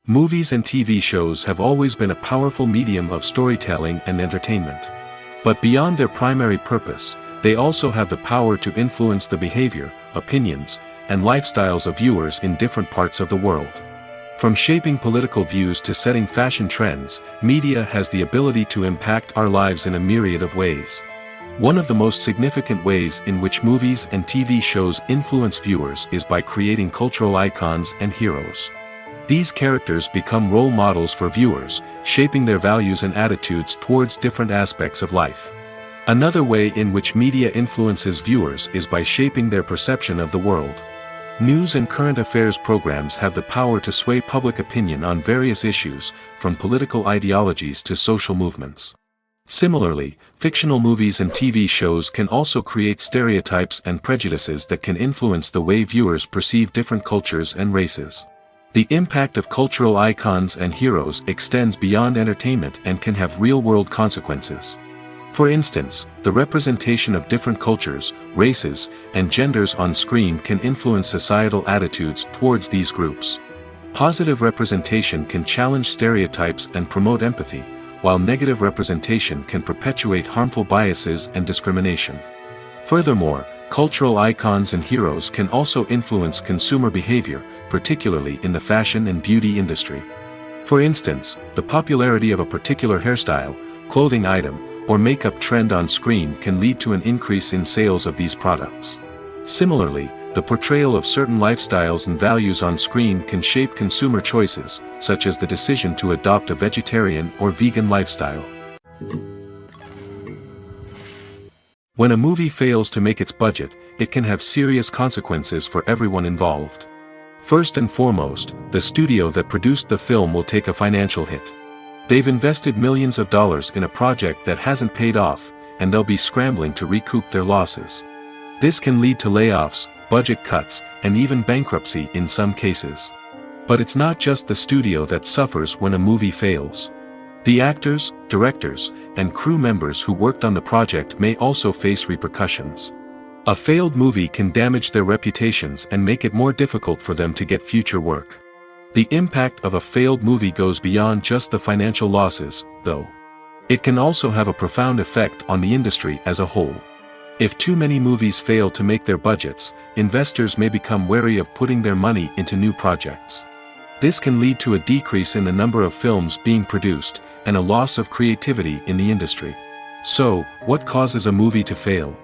Movies and TV shows have always been a powerful medium of storytelling and entertainment. But beyond their primary purpose, they also have the power to influence the behavior, opinions, and lifestyles of viewers in different parts of the world. From shaping political views to setting fashion trends, media has the ability to impact our lives in a myriad of ways. One of the most significant ways in which movies and TV shows influence viewers is by creating cultural icons and heroes. These characters become role models for viewers, shaping their values and attitudes towards different aspects of life. Another way in which media influences viewers is by shaping their perception of the world. News and current affairs programs have the power to sway public opinion on various issues, from political ideologies to social movements. Similarly, fictional movies and TV shows can also create stereotypes and prejudices that can influence the way viewers perceive different cultures and races. The impact of cultural icons and heroes extends beyond entertainment and can have real-world consequences. For instance, the representation of different cultures, races, and genders on screen can influence societal attitudes towards these groups. Positive representation can challenge stereotypes and promote empathy, while negative representation can perpetuate harmful biases and discrimination. Furthermore, cultural icons and heroes can also influence consumer behavior, particularly in the fashion and beauty industry. For instance, the popularity of a particular hairstyle, clothing item, or makeup trend on screen can lead to an increase in sales of these products. Similarly, the portrayal of certain lifestyles and values on screen can shape consumer choices, such as the decision to adopt a vegetarian or vegan lifestyle. When a movie fails to make its budget, it can have serious consequences for everyone involved. First and foremost, the studio that produced the film will take a financial hit. They've invested millions of dollars in a project that hasn't paid off, and they'll be scrambling to recoup their losses. This can lead to layoffs, budget cuts, and even bankruptcy in some cases. But it's not just the studio that suffers when a movie fails. The actors, directors, and crew members who worked on the project may also face repercussions. A failed movie can damage their reputations and make it more difficult for them to get future work. The impact of a failed movie goes beyond just the financial losses, though. It can also have a profound effect on the industry as a whole. If too many movies fail to make their budgets, investors may become wary of putting their money into new projects. This can lead to a decrease in the number of films being produced, and a loss of creativity in the industry. So, what causes a movie to fail?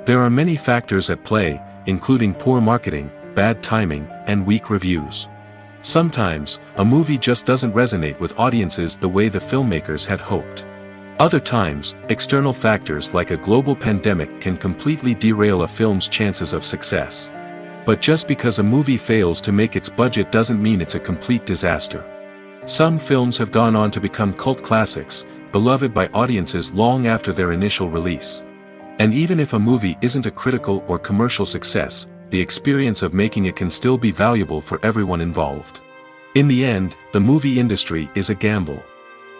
There are many factors at play, including poor marketing, bad timing, and weak reviews. Sometimes, a movie just doesn't resonate with audiences the way the filmmakers had hoped. Other times, external factors like a global pandemic can completely derail a film's chances of success. But just because a movie fails to make its budget doesn't mean it's a complete disaster. Some films have gone on to become cult classics, beloved by audiences long after their initial release. And even if a movie isn't a critical or commercial success, the experience of making it can still be valuable for everyone involved. In the end, the movie industry is a gamble.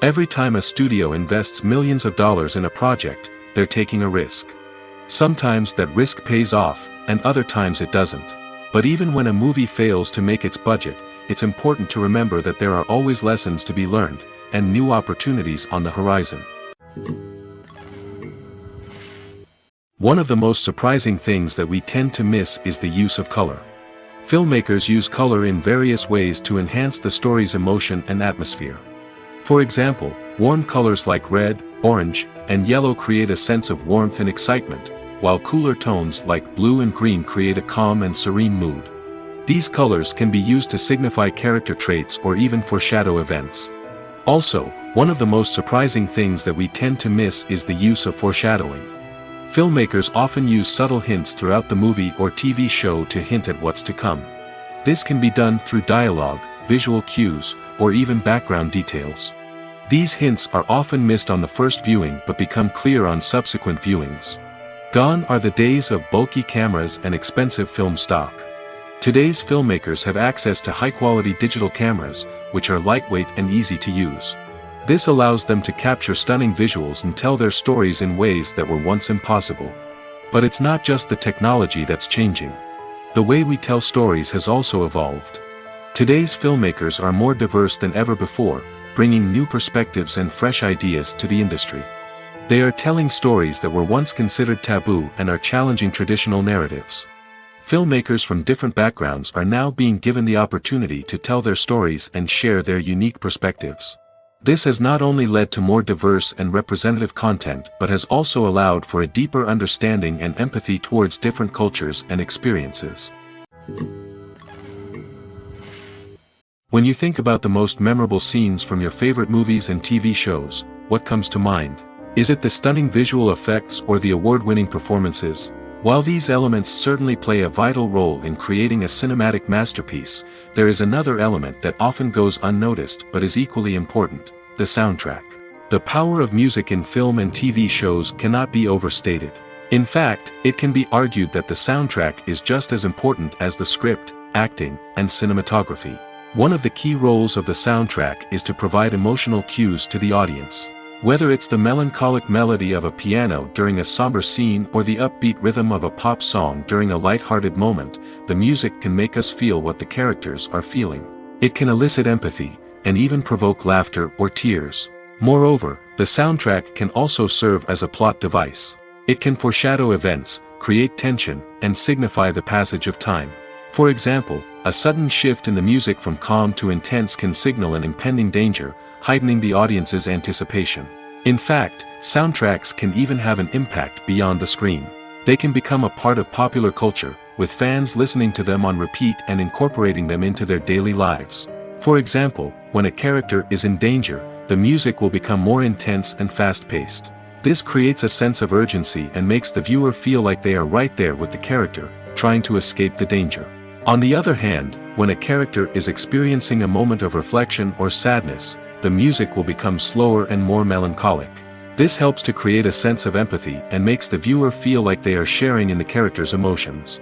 Every time a studio invests millions of dollars in a project, they're taking a risk. Sometimes that risk pays off, and other times it doesn't. But even when a movie fails to make its budget, it's important to remember that there are always lessons to be learned, and new opportunities on the horizon. One of the most surprising things that we tend to miss is the use of color. Filmmakers use color in various ways to enhance the story's emotion and atmosphere. For example, warm colors like red, orange, and yellow create a sense of warmth and excitement, while cooler tones like blue and green create a calm and serene mood. These colors can be used to signify character traits or even foreshadow events. Also, one of the most surprising things that we tend to miss is the use of foreshadowing. Filmmakers often use subtle hints throughout the movie or TV show to hint at what's to come. This can be done through dialogue, visual cues, or even background details. These hints are often missed on the first viewing but become clear on subsequent viewings. Gone are the days of bulky cameras and expensive film stock. Today's filmmakers have access to high-quality digital cameras, which are lightweight and easy to use. This allows them to capture stunning visuals and tell their stories in ways that were once impossible. But it's not just the technology that's changing. The way we tell stories has also evolved. Today's filmmakers are more diverse than ever before, bringing new perspectives and fresh ideas to the industry. They are telling stories that were once considered taboo and are challenging traditional narratives. Filmmakers from different backgrounds are now being given the opportunity to tell their stories and share their unique perspectives. This has not only led to more diverse and representative content but has also allowed for a deeper understanding and empathy towards different cultures and experiences. When you think about the most memorable scenes from your favorite movies and TV shows, what comes to mind? Is it the stunning visual effects or the award-winning performances? While these elements certainly play a vital role in creating a cinematic masterpiece, there is another element that often goes unnoticed but is equally important: the soundtrack. The power of music in film and TV shows cannot be overstated. In fact, it can be argued that the soundtrack is just as important as the script, acting, and cinematography. One of the key roles of the soundtrack is to provide emotional cues to the audience. Whether it's the melancholic melody of a piano during a somber scene or the upbeat rhythm of a pop song during a light-hearted moment, the music can make us feel what the characters are feeling. It can elicit empathy, and even provoke laughter or tears. Moreover, the soundtrack can also serve as a plot device. It can foreshadow events, create tension, and signify the passage of time. For example, a sudden shift in the music from calm to intense can signal an impending danger, heightening the audience's anticipation. In fact, soundtracks can even have an impact beyond the screen. They can become a part of popular culture, with fans listening to them on repeat and incorporating them into their daily lives. For example, when a character is in danger, the music will become more intense and fast-paced. This creates a sense of urgency and makes the viewer feel like they are right there with the character, trying to escape the danger. On the other hand, when a character is experiencing a moment of reflection or sadness, the music will become slower and more melancholic. This helps to create a sense of empathy and makes the viewer feel like they are sharing in the character's emotions.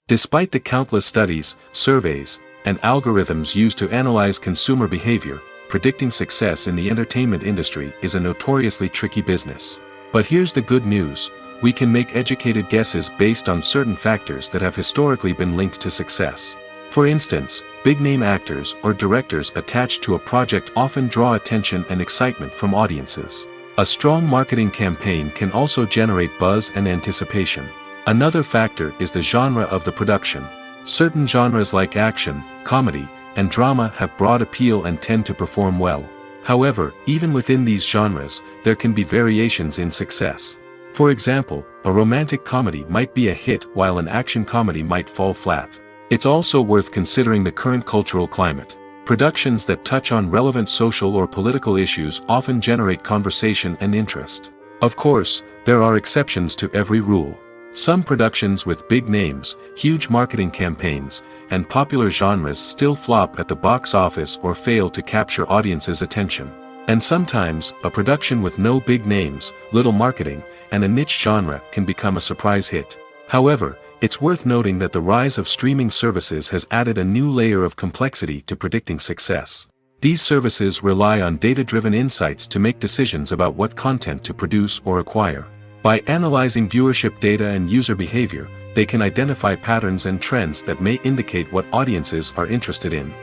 Despite the countless studies, surveys, and algorithms used to analyze consumer behavior, predicting success in the entertainment industry is a notoriously tricky business. But here's the good news: we can make educated guesses based on certain factors that have historically been linked to success. For instance, big-name actors or directors attached to a project often draw attention and excitement from audiences. A strong marketing campaign can also generate buzz and anticipation. Another factor is the genre of the production. Certain genres like action, comedy, and drama have broad appeal and tend to perform well. However, even within these genres, there can be variations in success. For example, a romantic comedy might be a hit while an action comedy might fall flat. It's also worth considering the current cultural climate. Productions that touch on relevant social or political issues often generate conversation and interest. Of course, there are exceptions to every rule. Some productions with big names, huge marketing campaigns, and popular genres still flop at the box office or fail to capture audiences' attention. And sometimes, a production with no big names, little marketing, and a niche genre can become a surprise hit. However, it's worth noting that the rise of streaming services has added a new layer of complexity to predicting success. These services rely on data-driven insights to make decisions about what content to produce or acquire. By analyzing viewership data and user behavior, they can identify patterns and trends that may indicate what audiences are interested in.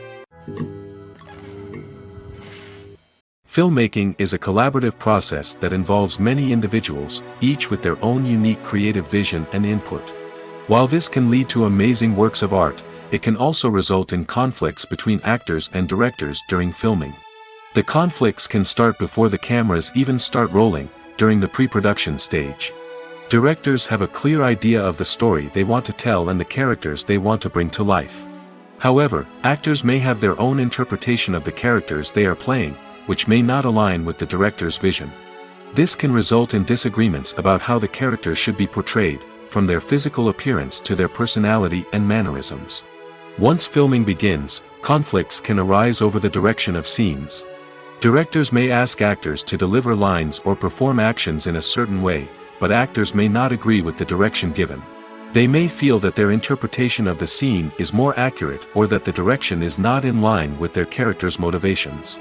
Filmmaking is a collaborative process that involves many individuals, each with their own unique creative vision and input. While this can lead to amazing works of art, it can also result in conflicts between actors and directors during filming. The conflicts can start before the cameras even start rolling, during the pre-production stage. Directors have a clear idea of the story they want to tell and the characters they want to bring to life. However, actors may have their own interpretation of the characters they are playing, which may not align with the director's vision. This can result in disagreements about how the characters should be portrayed, from their physical appearance to their personality and mannerisms. Once filming begins, conflicts can arise over the direction of scenes. Directors may ask actors to deliver lines or perform actions in a certain way, but actors may not agree with the direction given. They may feel that their interpretation of the scene is more accurate or that the direction is not in line with their character's motivations.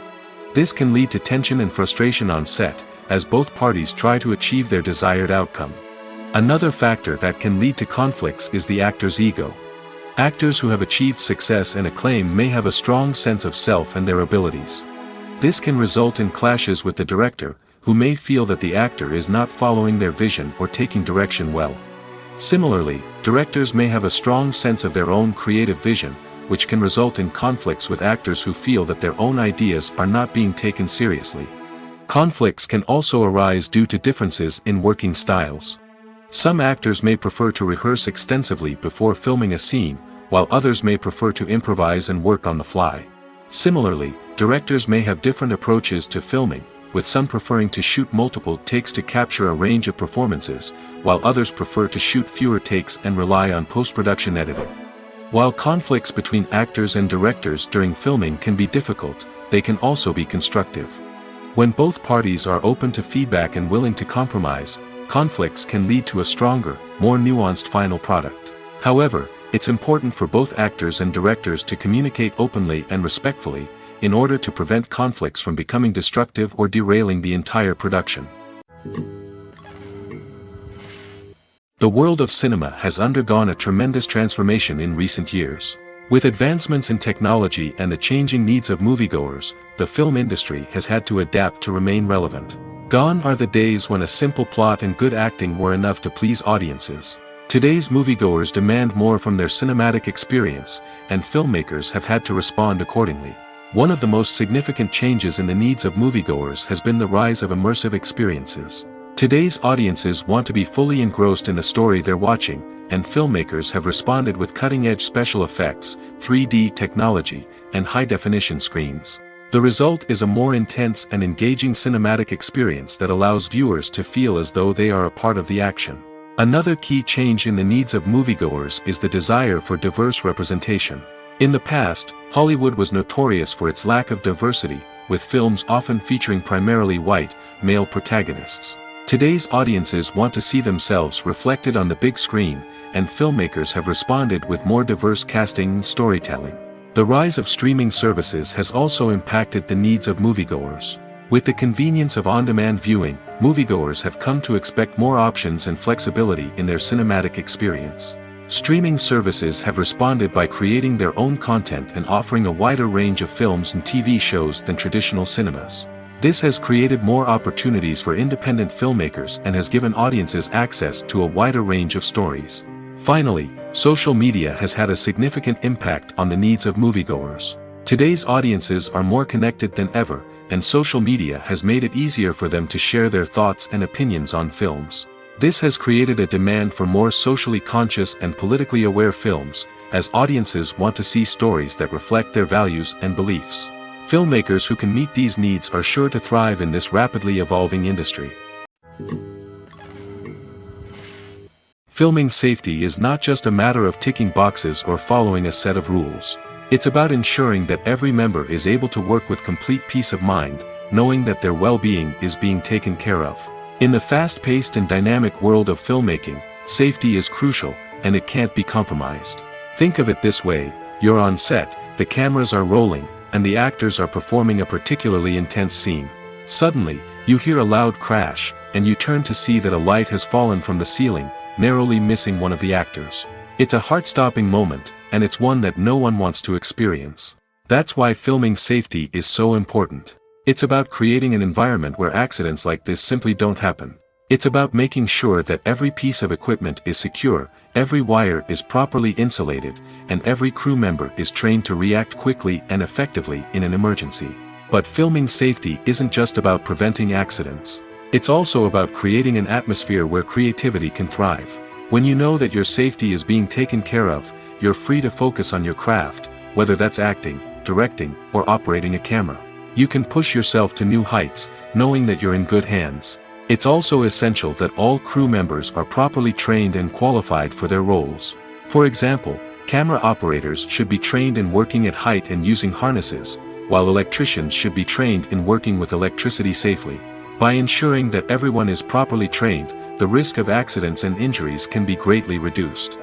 This can lead to tension and frustration on set, as both parties try to achieve their desired outcome. Another factor that can lead to conflicts is the actor's ego. Actors who have achieved success and acclaim may have a strong sense of self and their abilities. This can result in clashes with the director, who may feel that the actor is not following their vision or taking direction well. Similarly, directors may have a strong sense of their own creative vision, which can result in conflicts with actors who feel that their own ideas are not being taken seriously. Conflicts can also arise due to differences in working styles. Some actors may prefer to rehearse extensively before filming a scene, while others may prefer to improvise and work on the fly. Similarly, directors may have different approaches to filming, with some preferring to shoot multiple takes to capture a range of performances, while others prefer to shoot fewer takes and rely on post-production editing. While conflicts between actors and directors during filming can be difficult, they can also be constructive. When both parties are open to feedback and willing to compromise, conflicts can lead to a stronger, more nuanced final product. However, it's important for both actors and directors to communicate openly and respectfully, in order to prevent conflicts from becoming destructive or derailing the entire production. The world of cinema has undergone a tremendous transformation in recent years. With advancements in technology and the changing needs of moviegoers, the film industry has had to adapt to remain relevant. Gone are the days when a simple plot and good acting were enough to please audiences. Today's moviegoers demand more from their cinematic experience, and filmmakers have had to respond accordingly. One of the most significant changes in the needs of moviegoers has been the rise of immersive experiences. Today's audiences want to be fully engrossed in the story they're watching, and filmmakers have responded with cutting-edge special effects, 3D technology, and high-definition screens. The result is a more intense and engaging cinematic experience that allows viewers to feel as though they are a part of the action. Another key change in the needs of moviegoers is the desire for diverse representation. In the past, Hollywood was notorious for its lack of diversity, with films often featuring primarily white, male protagonists. Today's audiences want to see themselves reflected on the big screen, and filmmakers have responded with more diverse casting and storytelling. The rise of streaming services has also impacted the needs of moviegoers. With the convenience of on-demand viewing, moviegoers have come to expect more options and flexibility in their cinematic experience. Streaming services have responded by creating their own content and offering a wider range of films and TV shows than traditional cinemas. This has created more opportunities for independent filmmakers and has given audiences access to a wider range of stories. Finally, Social media has had a significant impact on the needs of moviegoers. Today's audiences are more connected than ever, and social media has made it easier for them to share their thoughts and opinions on films. This has created a demand for more socially conscious and politically aware films, as audiences want to see stories that reflect their values and beliefs. Filmmakers who can meet these needs are sure to thrive in this rapidly evolving industry. Filming safety is not just a matter of ticking boxes or following a set of rules. It's about ensuring that every member is able to work with complete peace of mind, knowing that their well-being is being taken care of. In the fast-paced and dynamic world of filmmaking, safety is crucial, and it can't be compromised. Think of it this way: you're on set, the cameras are rolling, and the actors are performing a particularly intense scene. Suddenly, you hear a loud crash, and you turn to see that a light has fallen from the ceiling, narrowly missing one of the actors. It's a heart-stopping moment, and it's one that no one wants to experience. That's why filming safety is so important. It's about creating an environment where accidents like this simply don't happen. It's about making sure that every piece of equipment is secure, every wire is properly insulated, and every crew member is trained to react quickly and effectively in an emergency. But filming safety isn't just about preventing accidents. It's also about creating an atmosphere where creativity can thrive. When you know that your safety is being taken care of, you're free to focus on your craft, whether that's acting, directing, or operating a camera. You can push yourself to new heights, knowing that you're in good hands. It's also essential that all crew members are properly trained and qualified for their roles. For example, camera operators should be trained in working at height and using harnesses, while electricians should be trained in working with electricity safely. By ensuring that everyone is properly trained, the risk of accidents and injuries can be greatly reduced.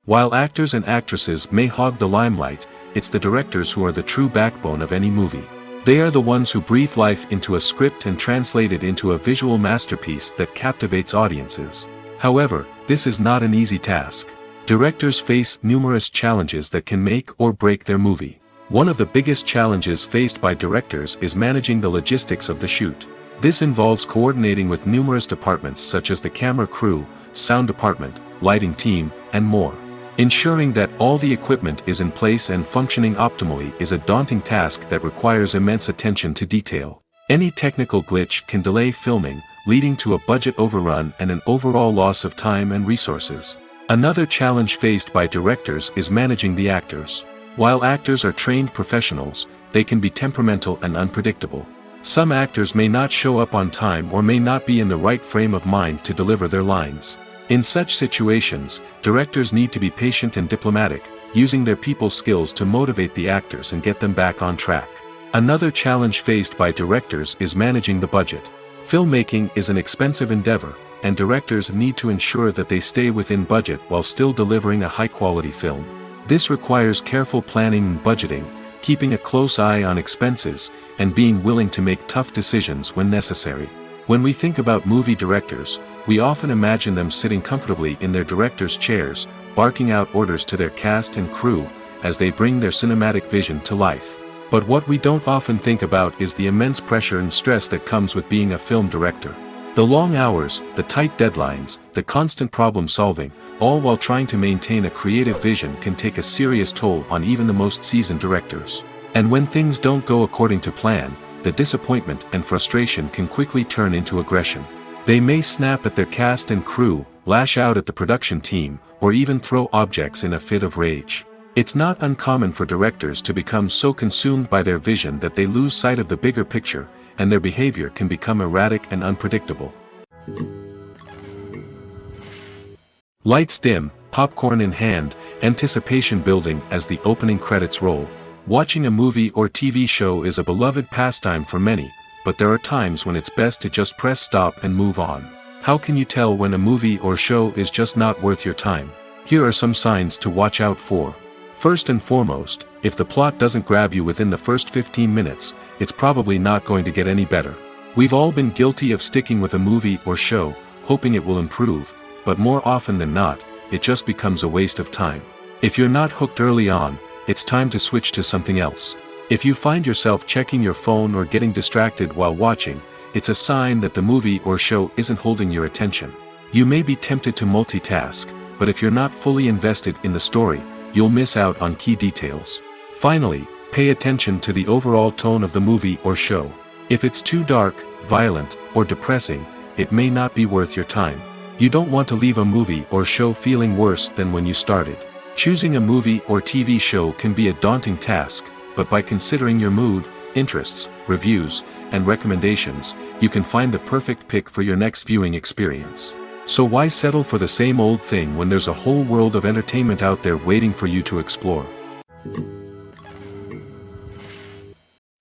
While actors and actresses may hog the limelight, it's the directors who are the true backbone of any movie. They are the ones who breathe life into a script and translate it into a visual masterpiece that captivates audiences. However, this is not an easy task. Directors face numerous challenges that can make or break their movie. One of the biggest challenges faced by directors is managing the logistics of the shoot. This involves coordinating with numerous departments such as the camera crew, sound department, lighting team, and more. Ensuring that all the equipment is in place and functioning optimally is a daunting task that requires immense attention to detail. Any technical glitch can delay filming, leading to a budget overrun and an overall loss of time and resources. Another challenge faced by directors is managing the actors. While actors are trained professionals, they can be temperamental and unpredictable. Some actors may not show up on time or may not be in the right frame of mind to deliver their lines. In such situations, directors need to be patient and diplomatic, using their people skills to motivate the actors and get them back on track. Another challenge faced by directors is managing the budget. Filmmaking is an expensive endeavor, and directors need to ensure that they stay within budget while still delivering a high-quality film. This requires careful planning and budgeting, keeping a close eye on expenses, and being willing to make tough decisions when necessary. When we think about movie directors, we often imagine them sitting comfortably in their director's chairs, barking out orders to their cast and crew, as they bring their cinematic vision to life. But what we don't often think about is the immense pressure and stress that comes with being a film director. The long hours, the tight deadlines, the constant problem solving, all while trying to maintain a creative vision can take a serious toll on even the most seasoned directors. And when things don't go according to plan, the disappointment and frustration can quickly turn into aggression. They may snap at their cast and crew, lash out at the production team, or even throw objects in a fit of rage. It's not uncommon for directors to become so consumed by their vision that they lose sight of the bigger picture, and their behavior can become erratic and unpredictable. Lights dim, popcorn in hand, anticipation building as the opening credits roll. Watching a movie or TV show is a beloved pastime for many, but there are times when it's best to just press stop and move on. How can you tell when a movie or show is just not worth your time? Here are some signs to watch out for. First and foremost, if the plot doesn't grab you within the first 15 minutes, it's probably not going to get any better. We've all been guilty of sticking with a movie or show, hoping it will improve, but more often than not, it just becomes a waste of time. If you're not hooked early on, it's time to switch to something else. If you find yourself checking your phone or getting distracted while watching, it's a sign that the movie or show isn't holding your attention. You may be tempted to multitask, but if you're not fully invested in the story, you'll miss out on key details. Finally, pay attention to the overall tone of the movie or show. If it's too dark, violent, or depressing, it may not be worth your time. You don't want to leave a movie or show feeling worse than when you started. Choosing a movie or TV show can be a daunting task, but by considering your mood, interests, reviews, and recommendations, you can find the perfect pick for your next viewing experience. So why settle for the same old thing when there's a whole world of entertainment out there waiting for you to explore?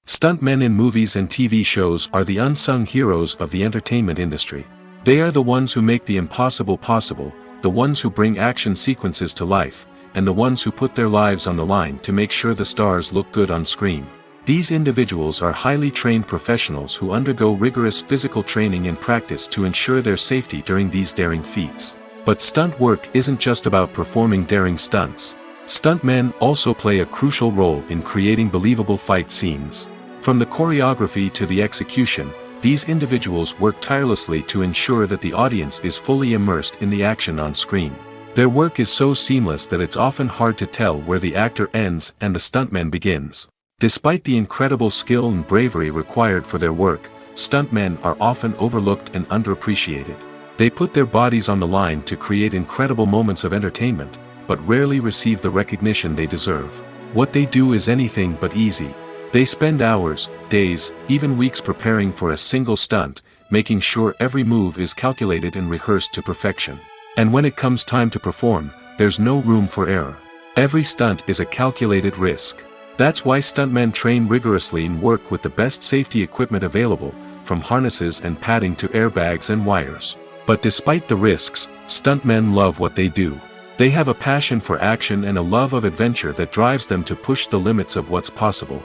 Stuntmen in movies and TV shows are the unsung heroes of the entertainment industry. They are the ones who make the impossible possible, the ones who bring action sequences to life, and the ones who put their lives on the line to make sure the stars look good on screen. These individuals are highly trained professionals who undergo rigorous physical training and practice to ensure their safety during these daring feats. But stunt work isn't just about performing daring stunts. Stuntmen also play a crucial role in creating believable fight scenes. From the choreography to the execution, these individuals work tirelessly to ensure that the audience is fully immersed in the action on screen. Their work is so seamless that it's often hard to tell where the actor ends and the stuntman begins. Despite the incredible skill and bravery required for their work, stuntmen are often overlooked and underappreciated. They put their bodies on the line to create incredible moments of entertainment, but rarely receive the recognition they deserve. What they do is anything but easy. They spend hours, days, even weeks preparing for a single stunt, making sure every move is calculated and rehearsed to perfection. And when it comes time to perform, there's no room for error. Every stunt is a calculated risk. That's why stuntmen train rigorously and work with the best safety equipment available, from harnesses and padding to airbags and wires. But despite the risks, stuntmen love what they do. They have a passion for action and a love of adventure that drives them to push the limits of what's possible.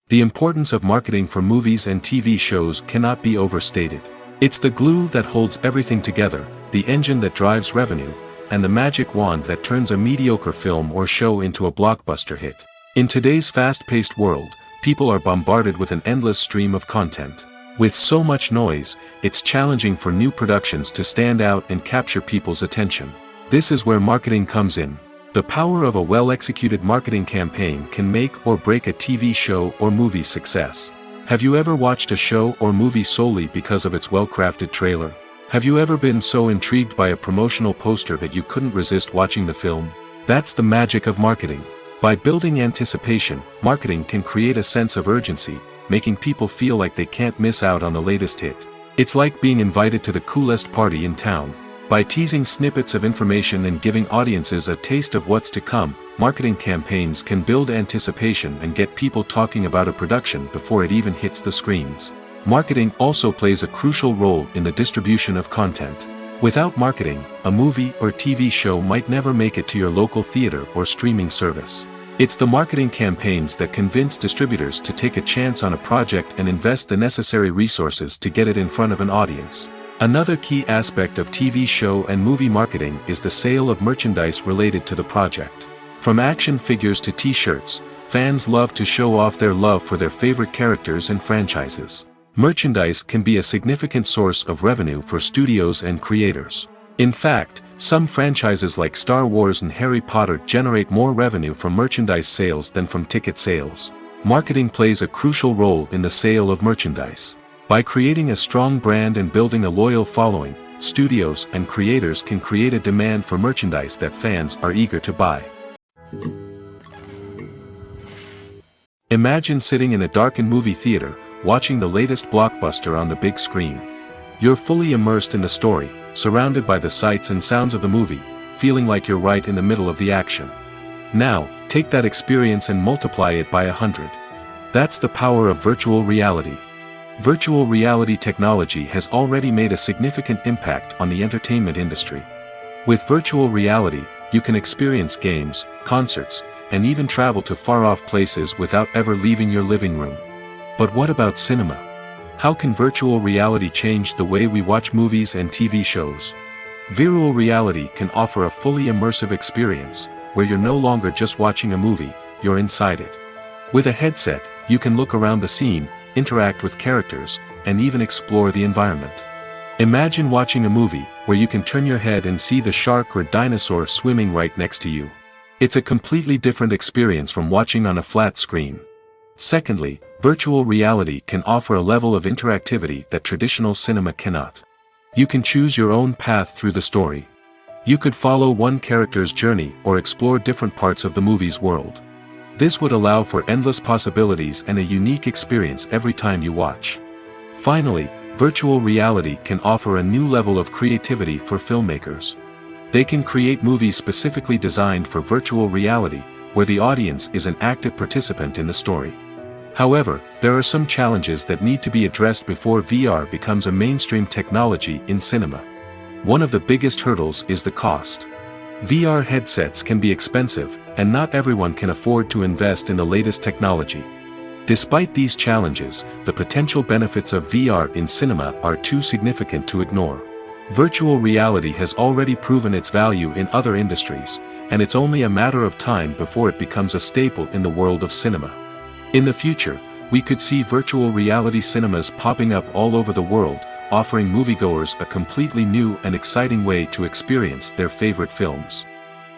The importance of marketing for movies and TV shows cannot be overstated. It's the glue that holds everything together, the engine that drives revenue, and the magic wand that turns a mediocre film or show into a blockbuster hit. In today's fast-paced world, people are bombarded with an endless stream of content. With so much noise, it's challenging for new productions to stand out and capture people's attention. This is where marketing comes in. The power of a well-executed marketing campaign can make or break a TV show or movie's success. Have you ever watched a show or movie solely because of its well-crafted trailer? Have you ever been so intrigued by a promotional poster that you couldn't resist watching the film? That's the magic of marketing. By building anticipation, marketing can create a sense of urgency, making people feel like they can't miss out on the latest hit. It's like being invited to the coolest party in town. By teasing snippets of information and giving audiences a taste of what's to come, marketing campaigns can build anticipation and get people talking about a production before it even hits the screens. Marketing also plays a crucial role in the distribution of content. Without marketing, a movie or TV show might never make it to your local theater or streaming service. It's the marketing campaigns that convince distributors to take a chance on a project and invest the necessary resources to get it in front of an audience. Another key aspect of TV show and movie marketing is the sale of merchandise related to the project. From action figures to t-shirts, fans love to show off their love for their favorite characters and franchises. Merchandise can be a significant source of revenue for studios and creators. In fact, some franchises like Star Wars and Harry Potter generate more revenue from merchandise sales than from ticket sales. Marketing plays a crucial role in the sale of merchandise. By creating a strong brand and building a loyal following, studios and creators can create a demand for merchandise that fans are eager to buy. Imagine sitting in a darkened movie theater, watching the latest blockbuster on the big screen. You're fully immersed in the story, surrounded by the sights and sounds of the movie, feeling like you're right in the middle of the action. Now, take that experience and multiply it by 100. That's the power of virtual reality. Virtual reality technology has already made a significant impact on the entertainment industry. With virtual reality, you can experience games, concerts, and even travel to far-off places without ever leaving your living room. But what about cinema? How can virtual reality change the way we watch movies and TV shows? Virtual reality can offer a fully immersive experience, where you're no longer just watching a movie, you're inside it. With a headset, you can look around the scene, interact with characters, and even explore the environment. Imagine watching a movie where you can turn your head and see the shark or dinosaur swimming right next to you. It's a completely different experience from watching on a flat screen. Secondly, virtual reality can offer a level of interactivity that traditional cinema cannot. You can choose your own path through the story. You could follow one character's journey or explore different parts of the movie's world. This would allow for endless possibilities and a unique experience every time you watch. Finally, virtual reality can offer a new level of creativity for filmmakers. They can create movies specifically designed for virtual reality, where the audience is an active participant in the story. However, there are some challenges that need to be addressed before VR becomes a mainstream technology in cinema. One of the biggest hurdles is the cost. VR headsets can be expensive, and not everyone can afford to invest in the latest technology. Despite these challenges, the potential benefits of VR in cinema are too significant to ignore. Virtual reality has already proven its value in other industries, and it's only a matter of time before it becomes a staple in the world of cinema. In the future, we could see virtual reality cinemas popping up all over the world, offering moviegoers a completely new and exciting way to experience their favorite films.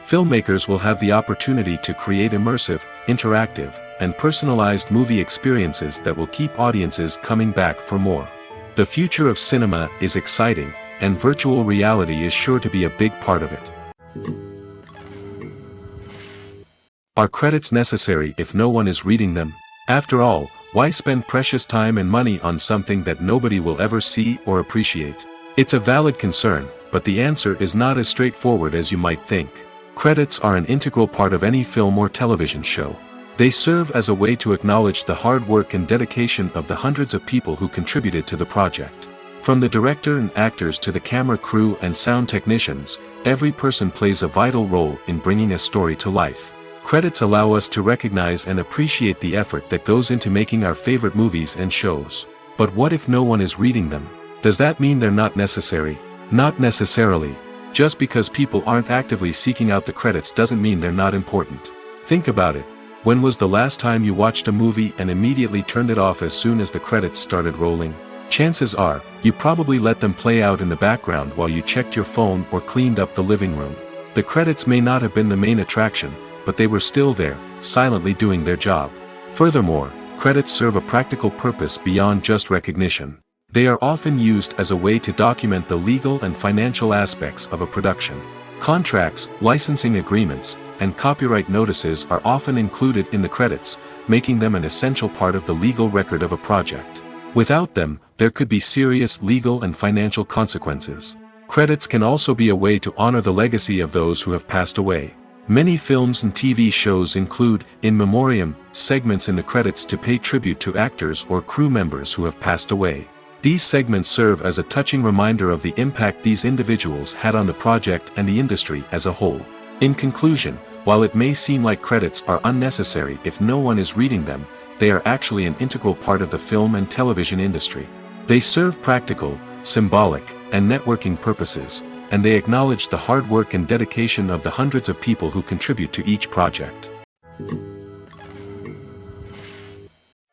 Filmmakers will have the opportunity to create immersive, interactive, and personalized movie experiences that will keep audiences coming back for more. The future of cinema is exciting, and virtual reality is sure to be a big part of it. Are credits necessary if no one is reading them? After all, why spend precious time and money on something that nobody will ever see or appreciate? It's a valid concern, but the answer is not as straightforward as you might think. Credits are an integral part of any film or television show. They serve as a way to acknowledge the hard work and dedication of the hundreds of people who contributed to the project. From the director and actors to the camera crew and sound technicians, every person plays a vital role in bringing a story to life. Credits allow us to recognize and appreciate the effort that goes into making our favorite movies and shows. But what if no one is reading them? Does that mean they're not necessary? Not necessarily. Just because people aren't actively seeking out the credits doesn't mean they're not important. Think about it. When was the last time you watched a movie and immediately turned it off as soon as the credits started rolling? Chances are, you probably let them play out in the background while you checked your phone or cleaned up the living room. The credits may not have been the main attraction, but they were still there, silently doing their job. Furthermore, credits serve a practical purpose beyond just recognition. They are often used as a way to document the legal and financial aspects of a production. Contracts, licensing agreements, and copyright notices are often included in the credits, making them an essential part of the legal record of a project. Without them, there could be serious legal and financial consequences. Credits can also be a way to honor the legacy of those who have passed away. Many films and TV shows include, in memoriam, segments in the credits to pay tribute to actors or crew members who have passed away. These segments serve as a touching reminder of the impact these individuals had on the project and the industry as a whole. In conclusion, while it may seem like credits are unnecessary if no one is reading them, they are actually an integral part of the film and television industry. They serve practical, symbolic, and networking purposes, and they acknowledge the hard work and dedication of the hundreds of people who contribute to each project.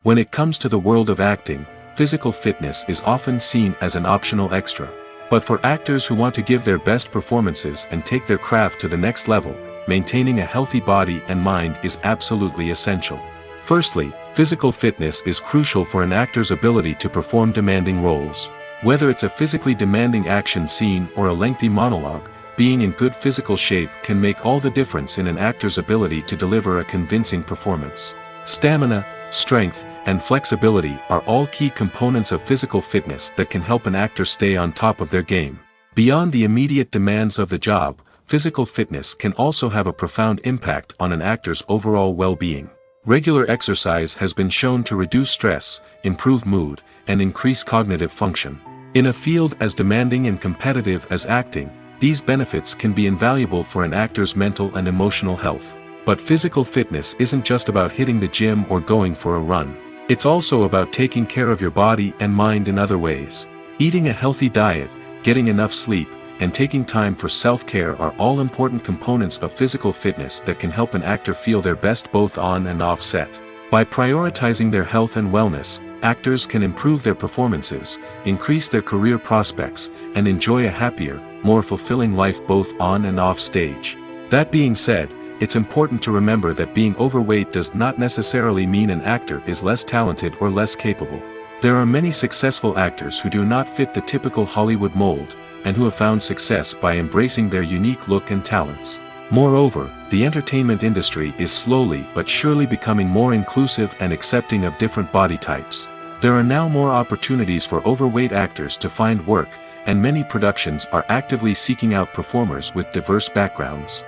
When it comes to the world of acting, physical fitness is often seen as an optional extra. But for actors who want to give their best performances and take their craft to the next level, maintaining a healthy body and mind is absolutely essential. Firstly, physical fitness is crucial for an actor's ability to perform demanding roles. Whether it's a physically demanding action scene or a lengthy monologue, being in good physical shape can make all the difference in an actor's ability to deliver a convincing performance. Stamina, strength, and flexibility are all key components of physical fitness that can help an actor stay on top of their game. Beyond the immediate demands of the job, physical fitness can also have a profound impact on an actor's overall well-being. Regular exercise has been shown to reduce stress, improve mood, and increase cognitive function. In a field as demanding and competitive as acting, these benefits can be invaluable for an actor's mental and emotional health. But physical fitness isn't just about hitting the gym or going for a run. It's also about taking care of your body and mind in other ways. Eating a healthy diet, getting enough sleep, and taking time for self-care are all important components of physical fitness that can help an actor feel their best both on and off set. By prioritizing their health and wellness, actors can improve their performances, increase their career prospects, and enjoy a happier, more fulfilling life both on and off stage. That being said, it's important to remember that being overweight does not necessarily mean an actor is less talented or less capable. There are many successful actors who do not fit the typical Hollywood mold, and who have found success by embracing their unique look and talents. Moreover, the entertainment industry is slowly but surely becoming more inclusive and accepting of different body types. There are now more opportunities for overweight actors to find work, and many productions are actively seeking out performers with diverse backgrounds.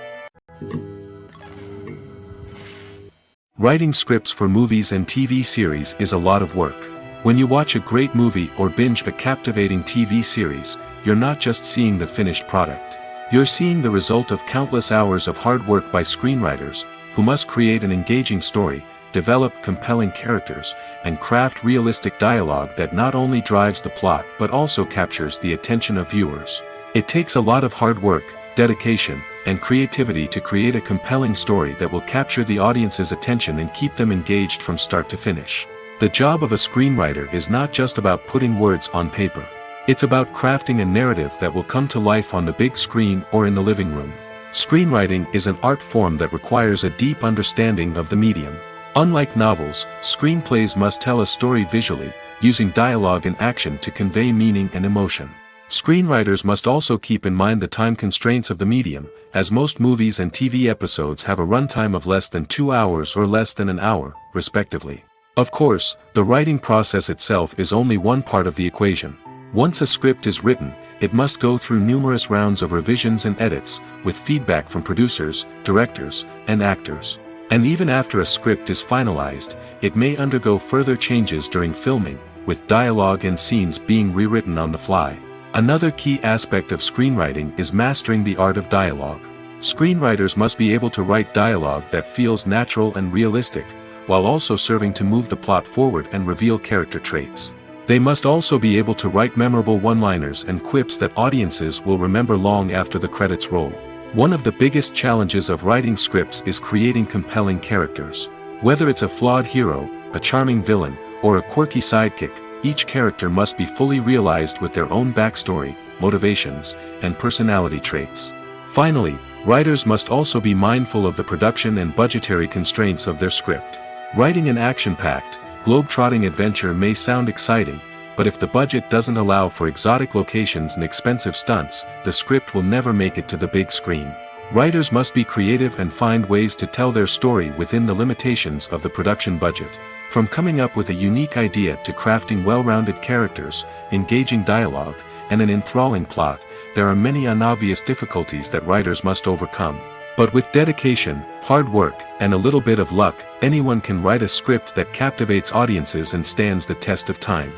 Writing scripts for movies and TV series is a lot of work. When you watch a great movie or binge a captivating TV series, you're not just seeing the finished product. You're seeing the result of countless hours of hard work by screenwriters, who must create an engaging story, develop compelling characters, and craft realistic dialogue that not only drives the plot but also captures the attention of viewers. It takes a lot of hard work, dedication, and creativity to create a compelling story that will capture the audience's attention and keep them engaged from start to finish. The job of a screenwriter is not just about putting words on paper. It's about crafting a narrative that will come to life on the big screen or in the living room. Screenwriting is an art form that requires a deep understanding of the medium. Unlike novels, screenplays must tell a story visually, using dialogue and action to convey meaning and emotion. Screenwriters must also keep in mind the time constraints of the medium, as most movies and TV episodes have a runtime of less than 2 hours or less than an hour, respectively. Of course, the writing process itself is only one part of the equation. Once a script is written, it must go through numerous rounds of revisions and edits, with feedback from producers, directors, and actors. And even after a script is finalized, it may undergo further changes during filming, with dialogue and scenes being rewritten on the fly. Another key aspect of screenwriting is mastering the art of dialogue. Screenwriters must be able to write dialogue that feels natural and realistic, while also serving to move the plot forward and reveal character traits. They must also be able to write memorable one-liners and quips that audiences will remember long after the credits roll. One of the biggest challenges of writing scripts is creating compelling characters. Whether it's a flawed hero, a charming villain, or a quirky sidekick, each character must be fully realized with their own backstory, motivations, and personality traits. Finally, writers must also be mindful of the production and budgetary constraints of their script. Writing an action-packed, globe-trotting adventure may sound exciting, but if the budget doesn't allow for exotic locations and expensive stunts, the script will never make it to the big screen. Writers must be creative and find ways to tell their story within the limitations of the production budget. From coming up with a unique idea to crafting well-rounded characters, engaging dialogue, and an enthralling plot, there are many unobvious difficulties that writers must overcome. But with dedication, hard work, and a little bit of luck, anyone can write a script that captivates audiences and stands the test of time.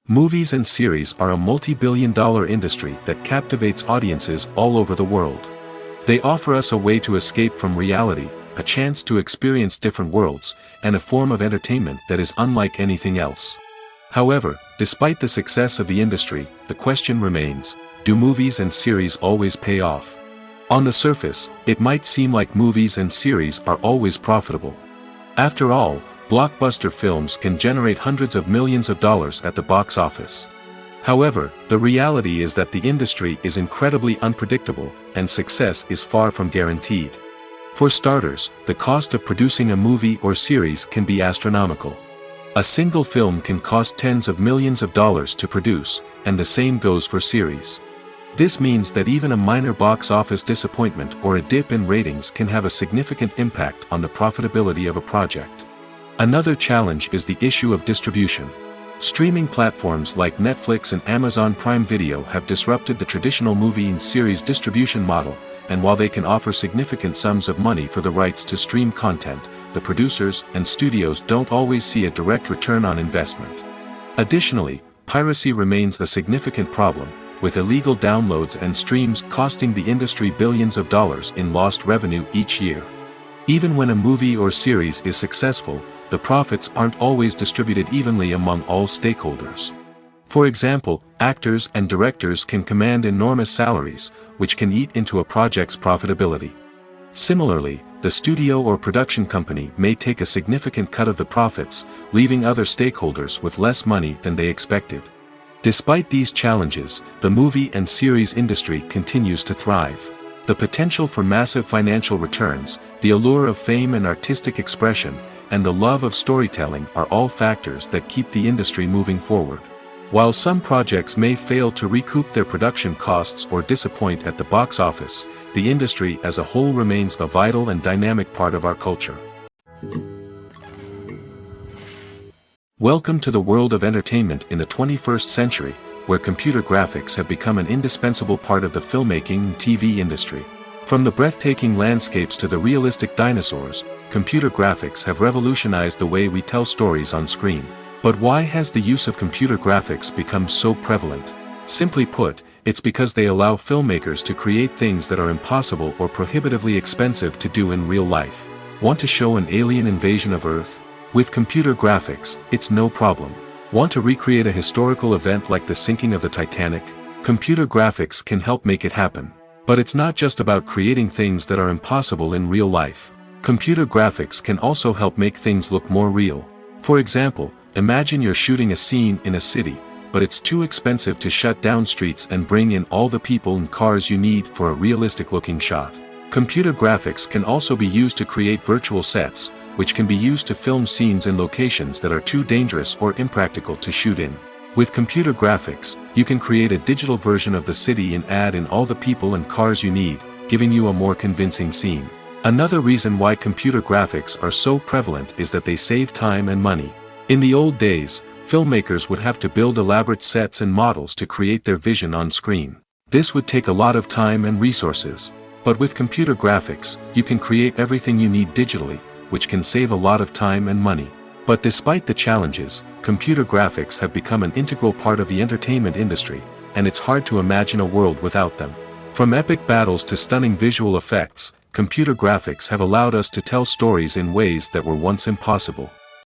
Movies and series are a multi-billion-dollar industry that captivates audiences all over the world. They offer us a way to escape from reality, a chance to experience different worlds, and a form of entertainment that is unlike anything else. However, despite the success of the industry, the question remains: do movies and series always pay off? On the surface, it might seem like movies and series are always profitable. After all, blockbuster films can generate hundreds of millions of dollars at the box office. However, the reality is that the industry is incredibly unpredictable, and success is far from guaranteed. For starters, the cost of producing a movie or series can be astronomical. A single film can cost tens of millions of dollars to produce, and the same goes for series. This means that even a minor box office disappointment or a dip in ratings can have a significant impact on the profitability of a project. Another challenge is the issue of distribution. Streaming platforms like Netflix and Amazon Prime Video have disrupted the traditional movie and series distribution model, and while they can offer significant sums of money for the rights to stream content, the producers and studios don't always see a direct return on investment. Additionally, piracy remains a significant problem, with illegal downloads and streams costing the industry billions of dollars in lost revenue each year. Even when a movie or series is successful, the profits aren't always distributed evenly among all stakeholders. For example, actors and directors can command enormous salaries, which can eat into a project's profitability. Similarly, the studio or production company may take a significant cut of the profits, leaving other stakeholders with less money than they expected. Despite these challenges, the movie and series industry continues to thrive. The potential for massive financial returns, the allure of fame and artistic expression, and the love of storytelling are all factors that keep the industry moving forward. While some projects may fail to recoup their production costs or disappoint at the box office, the industry as a whole remains a vital and dynamic part of our culture. Welcome to the world of entertainment in the 21st century, where computer graphics have become an indispensable part of the filmmaking and TV industry. From the breathtaking landscapes to the realistic dinosaurs, computer graphics have revolutionized the way we tell stories on screen. But why has the use of computer graphics become so prevalent? Simply put, it's because they allow filmmakers to create things that are impossible or prohibitively expensive to do in real life. Want to show an alien invasion of Earth? With computer graphics, it's no problem. Want to recreate a historical event like the sinking of the Titanic? Computer graphics can help make it happen. But it's not just about creating things that are impossible in real life. Computer graphics can also help make things look more real. For example, imagine you're shooting a scene in a city, but it's too expensive to shut down streets and bring in all the people and cars you need for a realistic-looking shot. Computer graphics can also be used to create virtual sets, which can be used to film scenes in locations that are too dangerous or impractical to shoot in. With computer graphics, you can create a digital version of the city and add in all the people and cars you need, giving you a more convincing scene. Another reason why computer graphics are so prevalent is that they save time and money. In the old days, filmmakers would have to build elaborate sets and models to create their vision on screen. This would take a lot of time and resources. But with computer graphics, you can create everything you need digitally, which can save a lot of time and money. But despite the challenges, computer graphics have become an integral part of the entertainment industry, and it's hard to imagine a world without them. From epic battles to stunning visual effects, computer graphics have allowed us to tell stories in ways that were once impossible.